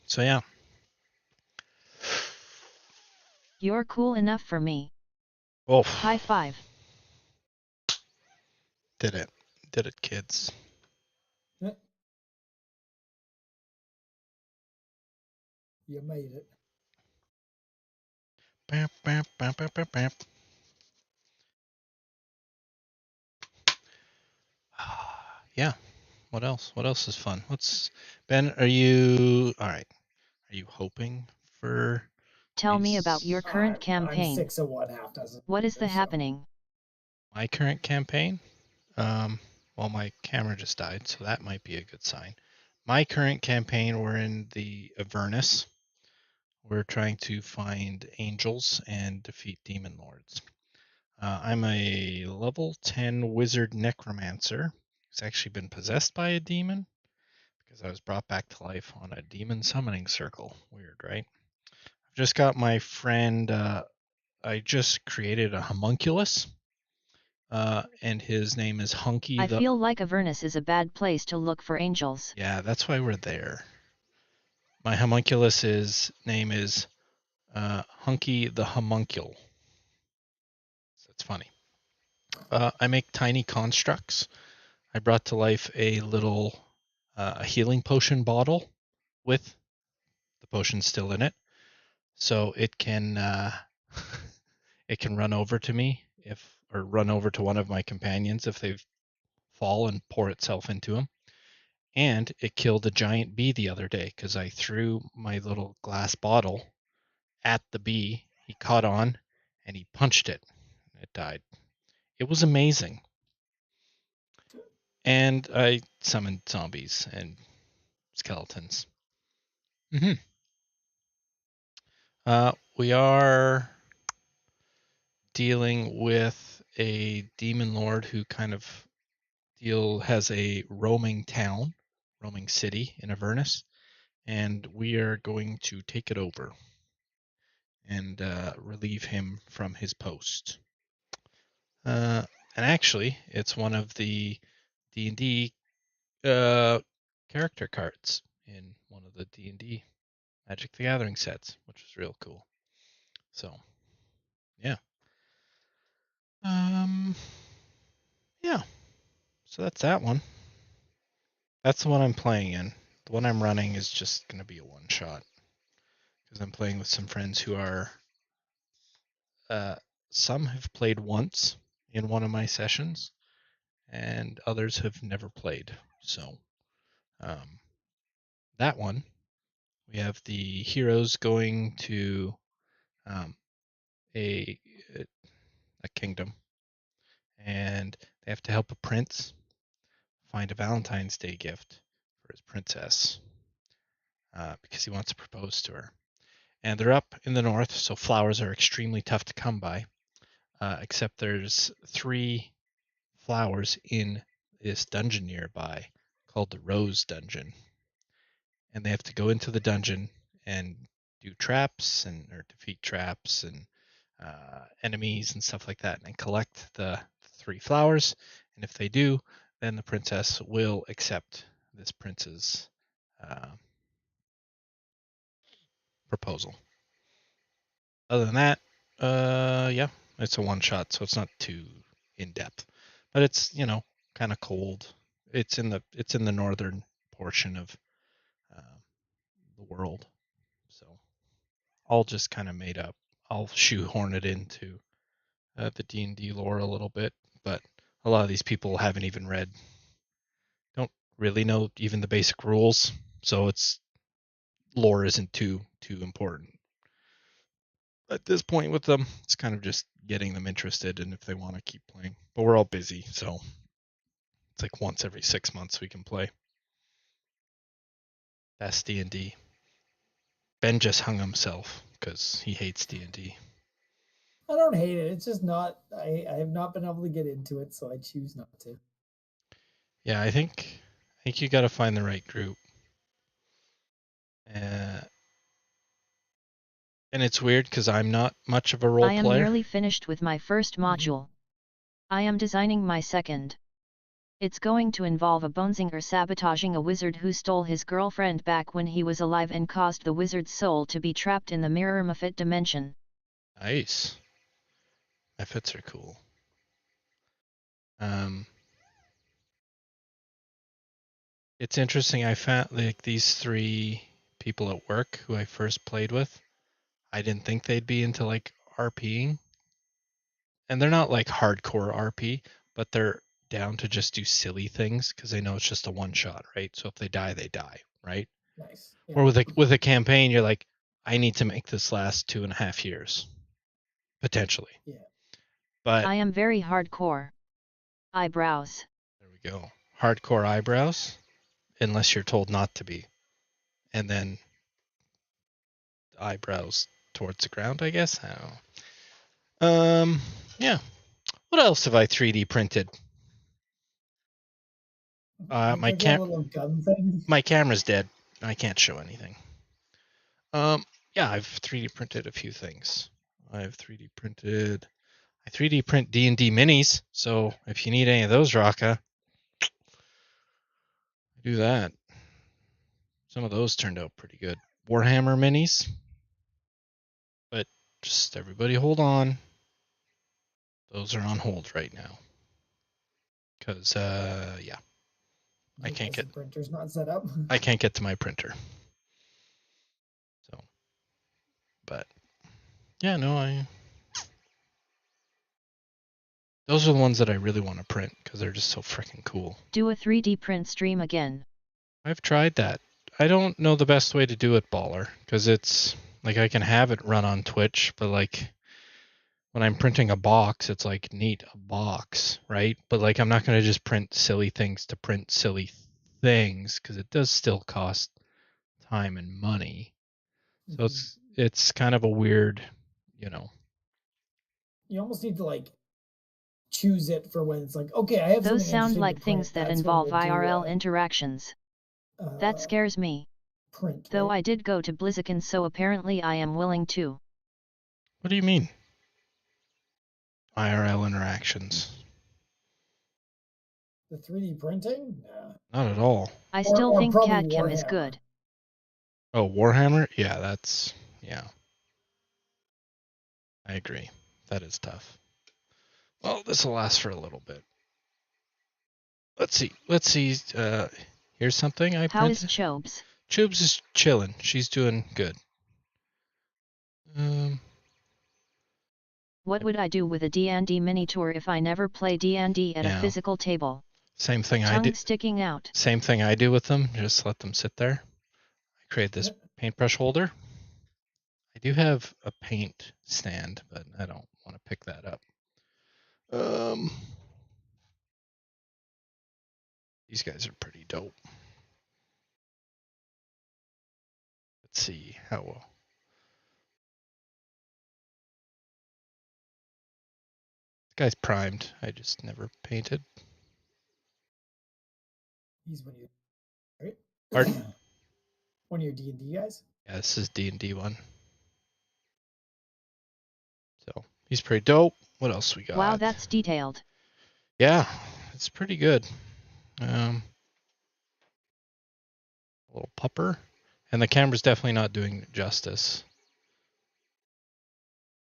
B: So yeah.
C: You're cool enough for me.
B: Oh,
C: High five.
B: did it, kids.
A: You made it.
B: Bam, bam, bam, bam, bam, bam. Yeah. What else? What else is fun? Ben, are you all right? Are you hoping for
C: Tell me about your current
A: I'm
C: campaign.
A: 6 of 1, half dozen.
C: What is the
A: so.
C: happening?
B: my current campaign? Well, my camera just died, so that might be a good sign. My current campaign, we're in the Avernus. We're trying to find angels and defeat demon lords. I'm a level 10 wizard necromancer who's actually been possessed by a demon because I was brought back to life on a demon summoning circle. Weird, right? I've just got my friend. I just created a homunculus, and his name is Hunky.
C: I feel like Avernus is a bad place to look for angels.
B: Yeah, that's why we're there. My homunculus' name is Hunky the Homuncule. So that's funny. I make tiny constructs. I brought to life a little healing potion bottle with the potion still in it, so it can it can run over to me or run over to one of my companions if they fall and pour itself into them. And it killed a giant bee the other day because I threw my little glass bottle at the bee. He caught on and he punched it. It died. It was amazing. And I summoned zombies and skeletons. Mm-hmm. We are dealing with a demon lord who kind of has a roaming town, roaming city in Avernus, and we are going to take it over and relieve him from his post. And actually, it's one of the D&D character cards in one of the D&D Magic the Gathering sets, which is real cool. So, yeah. Yeah. So that's that one. That's the one I'm playing in. The one I'm running is just going to be a one shot because I'm playing with some friends who are. Some have played once in one of my sessions, and others have never played. So, that one, we have the heroes going to um, a a kingdom, and they have to help a prince find a Valentine's Day gift for his princess because he wants to propose to her. And they're up in the north, so flowers are extremely tough to come by. Except there's 3 flowers in this dungeon nearby called the Rose Dungeon, and they have to go into the dungeon and do traps or defeat traps and enemies and stuff like that, and collect the 3 flowers. And if they do, then the princess will accept this prince's proposal. Other than that, yeah, it's a one shot, so it's not too in depth, but it's kind of cold. It's in the northern portion of uh, the world, so all just kind of made up. I'll shoehorn it into the D&D lore a little bit, but a lot of these people haven't even don't really know even the basic rules, so it's lore isn't too important at this point with them. It's kind of just getting them interested and if they want to keep playing. But we're all busy, so it's like once every 6 months we can play. That's D&D. Ben just hung himself because he hates D&D.
A: I don't hate it. It's just not. I have not been able to get into it, so I choose not to.
B: Yeah, I think you got to find the right group. And it's weird because I'm not much of a role
C: I am
B: player.
C: nearly finished with my first module. I am designing my second. It's going to involve a bonesinger sabotaging a wizard who stole his girlfriend back when he was alive and caused the wizard's soul to be trapped in the mirror Mephit dimension.
B: Nice. Mephits are cool. It's interesting. I found like these 3 people at work who I first played with. I didn't think they'd be into like RPing. And they're not like hardcore RP, but they're down to just do silly things because they know it's just a one shot, right? So if they die, they die, right?
A: Nice. Yeah.
B: Or with a campaign, you're like, I need to make this last 2.5 years, potentially.
A: Yeah.
B: But
C: I am very hardcore. Eyebrows.
B: there we go. Hardcore eyebrows, unless you're told not to be, and then eyebrows towards the ground, I guess. I don't know. Yeah. What else have I 3D printed?
A: My little gun thing.
B: My camera's dead. I can't show anything. Yeah, I've 3D printed a few things. I 3D print D&D minis. So if you need any of those, Raka, do that. Some of those turned out pretty good. Warhammer minis, but just everybody hold on. Those are on hold right now. Because yeah, I can't get
A: the printer's not set up.
B: I can't get to my printer. So, but yeah, no, those are the ones that I really want to print because they're just so freaking cool.
C: Do a 3D print stream again.
B: I've tried that. I don't know the best way to do it, Baller, because it's like I can have it run on Twitch, but like when I'm printing a box, it's like neat, a box, right? But like I'm not going to just print silly things to print silly things because it does still cost time and money. So
A: Mhm.
B: it's kind of a weird, you know.
A: You almost need to like choose it for when it's like, okay, I have
C: Those
A: something
C: sound
A: interesting to
C: like things
A: print.
C: that
A: That's when
C: involve
A: we'll do
C: IRL interactions. That scares me.
A: print.
C: Though
A: Right?
C: I did go to BlizzCon, so apparently I am willing to.
B: What do you mean? IRL interactions?
A: The 3D printing? Nah.
B: Not at all.
C: I still
A: Or
C: think
A: probably
C: CAD-CAM is
A: Warhammer.
C: good.
B: Oh, Warhammer? Yeah, yeah. I agree. That is tough. Well, this will last for a little bit. Let's see. Here's something I
C: How is
B: printed.
C: Chobes?
B: Chubes is chilling. She's doing good.
C: What would I do with a D&D mini tour if I never play D&D at a
B: Yeah.
C: physical table?
B: Same thing I
C: Tongue
B: do.
C: sticking out.
B: Same thing I do with them. Just let them sit there. I create this paintbrush holder. I do have a paint stand, but I don't want to pick that up. These guys are pretty dope. Let's see how well. This guy's primed. I just never painted.
A: He's one of your, right?
B: Pardon?
A: One of your D&D guys?
B: Yeah, this is D&D one. So he's pretty dope. What else we got?
C: Wow, that's detailed.
B: Yeah, it's pretty good. A little pupper. And the camera's definitely not doing justice.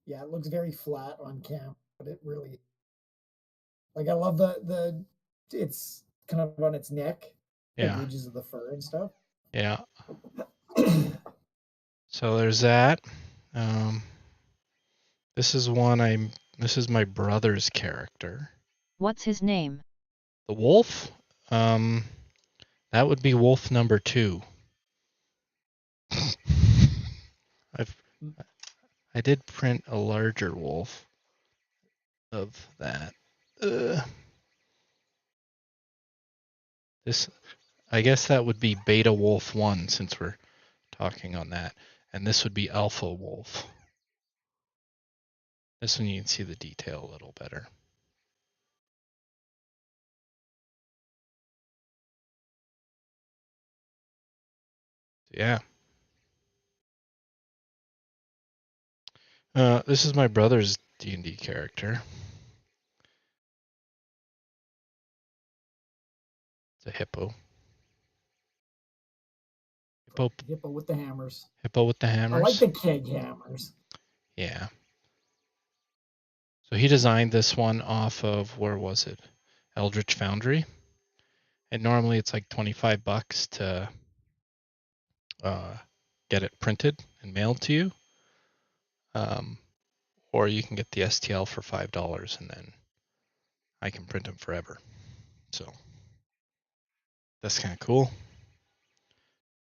A: Yeah, it looks very flat on cam, but it really, like, I love the it's kind of on its neck, like
B: Yeah.
A: edges of the fur and stuff.
B: Yeah. So there's that. This is my brother's character.
C: What's his name?
B: The wolf? That would be wolf number 2. I did print a larger wolf of that. I guess that would be beta wolf 1 since we're talking on that. And this would be alpha wolf. This one you can see the detail a little better. So yeah. This is my brother's D&D character. It's a hippo.
A: Hippo with the hammers.
B: Hippo with the hammers.
A: I like the keg hammers.
B: Yeah. So he designed this one off of, where was it? Eldritch Foundry. And normally it's like $25 to get it printed and mailed to you. Or you can get the STL for $5 and then I can print them forever. So that's kind of cool.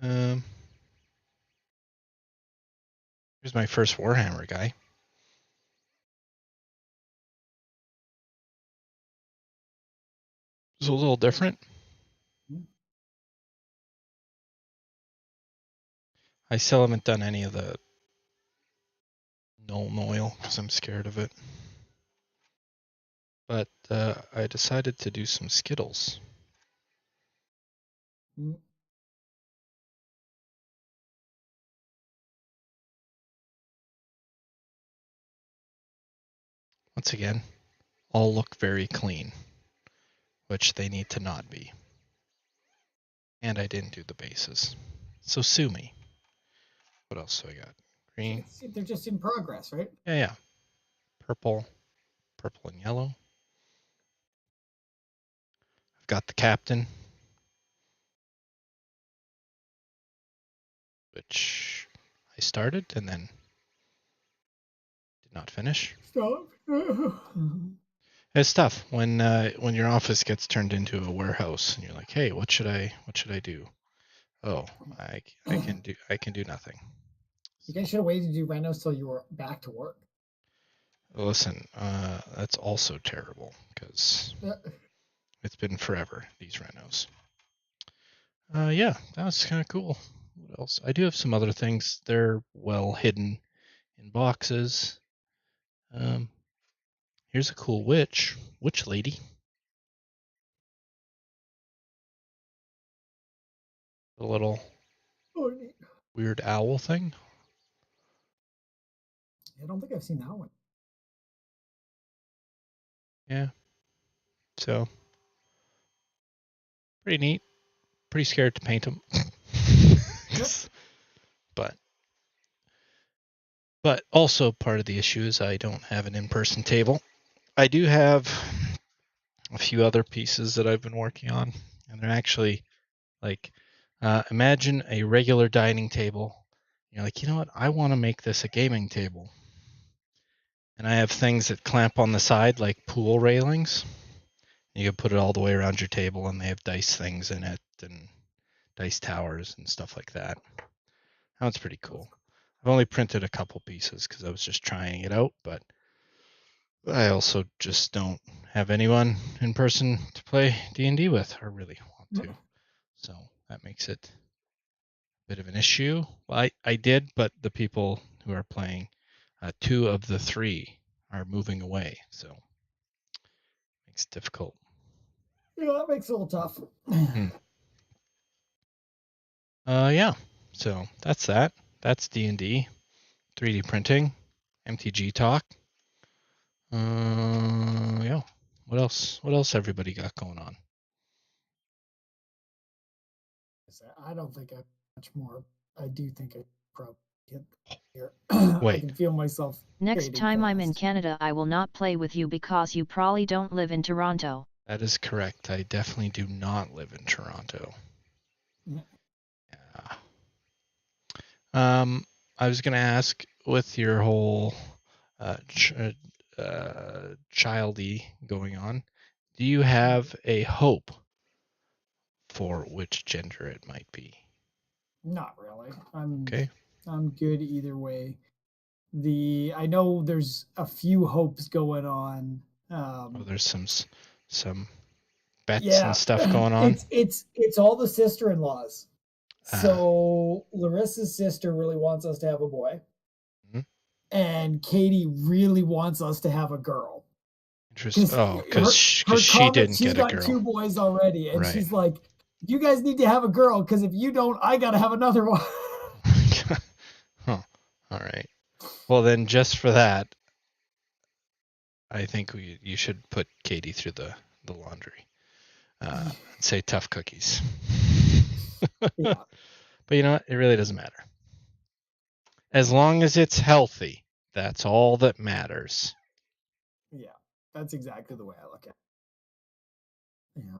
B: Here's my first Warhammer guy. It's a little different. I still haven't done any of the null oil because I'm scared of it. But I decided to do some Skittles. Once again, all look very clean, which they need to not be. And I didn't do the bases. So sue me. What else do I got? Green.
A: They're just in progress, right?
B: Yeah. Purple and yellow. I've got the captain, which I started and then did not finish.
A: Stop.
B: It's tough when your office gets turned into a warehouse and you're like, hey, what should I do? Oh, I can do nothing.
A: You guys should have waited to do renos till you were back to work.
B: Listen, that's also terrible because it's been forever, these renos. Yeah, that was kind of cool. What else? I do have some other things. They're well hidden in boxes. Here's a cool witch lady. A little
A: Oh, neat.
B: weird owl thing.
A: I don't think I've seen that one.
B: Yeah. So pretty neat. Pretty scared to paint them. But also part of the issue is I don't have an in-person table. I do have a few other pieces that I've been working on, and they're actually like, imagine a regular dining table. You're like, you know what? I want to make this a gaming table. And I have things that clamp on the side like pool railings. You can put it all the way around your table, and they have dice things in it and dice towers and stuff like that. That's pretty cool. I've only printed a couple pieces because I was just trying it out, but I also just don't have anyone in person to play D&D with or really want to. So that makes it a bit of an issue. Well, I did, but the people who are playing, 2 of the 3 are moving away, so it makes it difficult.
A: Yeah, that makes it a little tough.
B: Yeah. So that's that. That's D&D, 3D printing, MTG talk. Yeah. What else? What else everybody got going on?
A: I don't think I much more. I do think I probably hit here.
B: Wait.
A: I can feel myself.
C: Next time I'm in
A: fast.
C: Canada, I will not play with you because you probably don't live in Toronto.
B: That is correct. I definitely do not live in Toronto.
A: Yeah.
B: I was going to ask, with your whole childy going on, do you have a hope for which gender it might be?
A: Not really.
B: Okay.
A: I'm good either way. I know there's a few hopes going on.
B: There's some bets and stuff going on.
A: It's all the sister-in-laws. So Larissa's sister really wants us to have a boy. Mm-hmm. And Katie really wants us to have a girl.
B: Interesting. Because she didn't get a girl.
A: She's got 2 boys already, and she's like, "You guys need to have a girl, because if you don't, I gotta have another one."
B: Huh. All right. Well, then, just for that, I think you should put Katie through the laundry. Say tough cookies. Yeah. But you know what? It really doesn't matter. As long as it's healthy, that's all that matters.
A: Yeah, that's exactly the way I look at it. Yeah.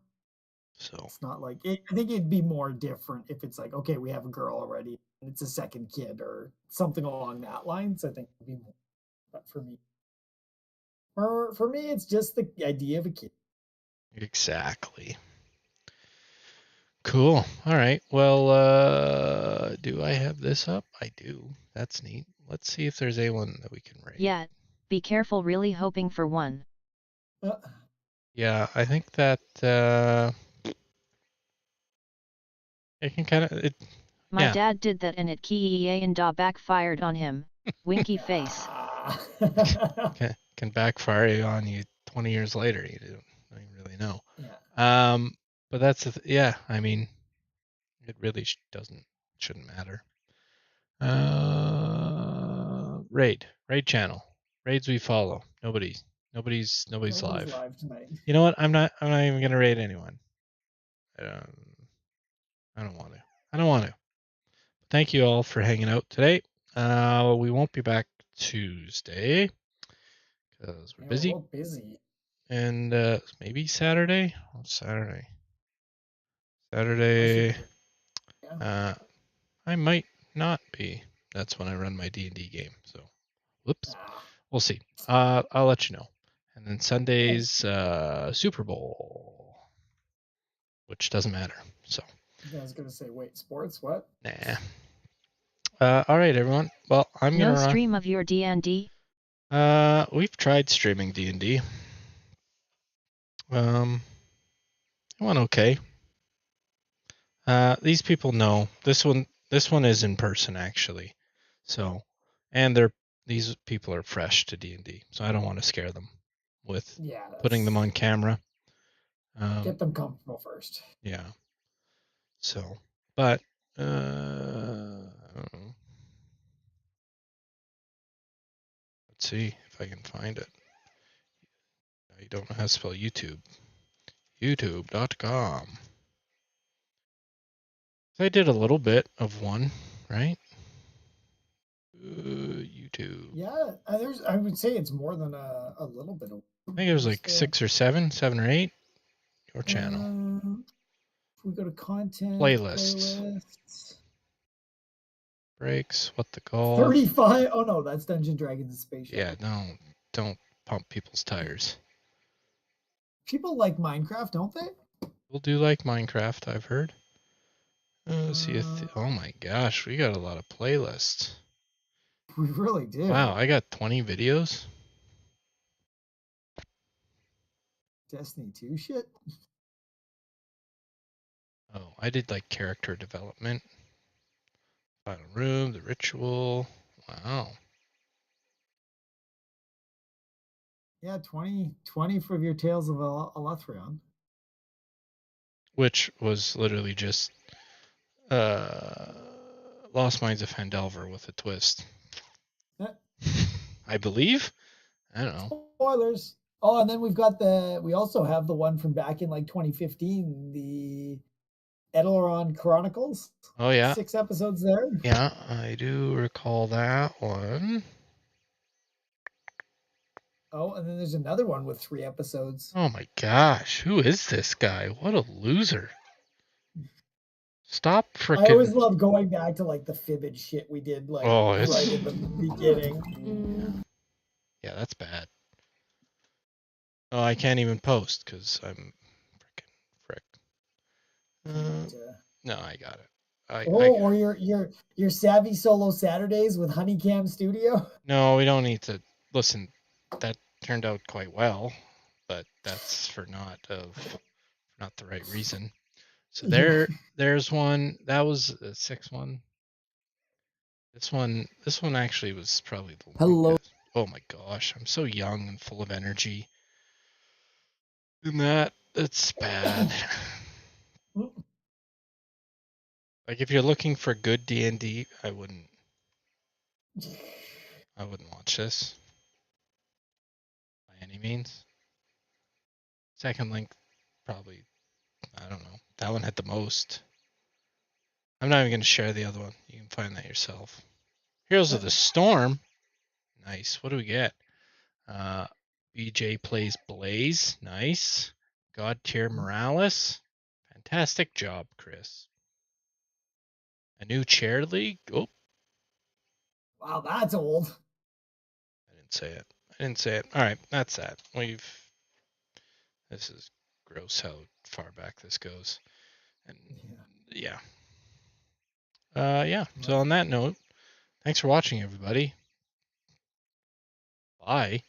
A: So it's not like I think it'd be more different if it's like, okay, we have a girl already, and it's a second kid or something along that lines. I think it'd be more. But for me, it's just the idea of a kid.
B: Exactly. Cool. All right. Well, do I have this up? I do. That's neat. Let's see if there's anyone that we can rate.
C: Yeah. Be careful, really hoping for one.
B: Yeah, I think that it can kind of.
C: My dad did that and it and backfired on him. Winky face.
B: Can backfire on you 20 years later. You don't even really know. Yeah. But that's I mean, it really shouldn't matter. Raid channel. Raids we follow. Nobody's live.
A: Tonight.
B: You know what? I'm not even gonna raid anyone. I don't want to. Thank you all for hanging out today. We won't be back Tuesday because we're busy.
A: We're busy.
B: And maybe Saturday. Saturday. I might not be. That's when I run my D&D game. So, whoops. We'll see. I'll let you know. And then Sunday's Super Bowl, which doesn't matter. So.
A: I was gonna say, wait, sports? What?
B: Nah. All right, everyone. Well, I'm gonna run.
C: Stream of your D&D.
B: We've tried streaming D&D. It went okay. These people know this one. This one is in person actually. So, and these people are fresh to D&D, so I don't want to scare them with putting them on camera.
A: Get them comfortable first.
B: Yeah. So, but I don't know. Let's see if I can find it. You don't know how to spell YouTube. YouTube.com. I did a little bit of one, right? YouTube.
A: Yeah, I would say it's more than a little bit of.
B: I think it was like 6 or 7 or 8. Your channel.
A: If we go to content,
B: Playlists. Breaks, what the call.
A: 35. Oh no, that's Dungeons Dragons and Space Shuttle.
B: Yeah, don't pump people's tires.
A: People like Minecraft, don't they?
B: People do like Minecraft, I've heard. See, oh my gosh, we got a lot of playlists.
A: We really do.
B: Wow, I got 20 videos.
A: Destiny 2 shit.
B: Oh, I did like character development. Final room, the ritual. Wow.
A: Yeah, 20 for your Tales of Elethrion.
B: Which was literally just Lost Mines of Phandelver with a twist. I believe. I don't know.
A: Spoilers. Oh, and then we also have the one from back in like 2015, the Edelron Chronicles.
B: Oh yeah.
A: 6 episodes there.
B: Yeah, I do recall that one.
A: Oh, and then there's another one with 3 episodes.
B: Oh my gosh, who is this guy? What a loser. Stop freaking.
A: I always love going back to like the Fibbage shit we did like right in the beginning.
B: Yeah, that's bad. Oh, I can't even post because I'm frick. No, I got it.
A: Or your Savvy Solo Saturdays with Honeycam Studio.
B: No, we don't need to listen. That turned out quite well, but that's for not the right reason. So there's one. That was the 6th one. This one actually was probably the longest. Oh my gosh, I'm so young and full of energy. And that's bad. Like if you're looking for good D&D, I wouldn't watch this by any means. Second link, probably, I don't know. That one had the most. I'm not even going to share the other one. You can find that yourself. Heroes of the Storm. Nice. What do we get? BJ plays Blaze. Nice. God tier Morales. Fantastic job, Chris. A new chair league. Oh.
A: Wow, that's old.
B: I didn't say it. All right, that's that. This is gross how far back this goes. And yeah. So on that note, thanks for watching, everybody. Bye.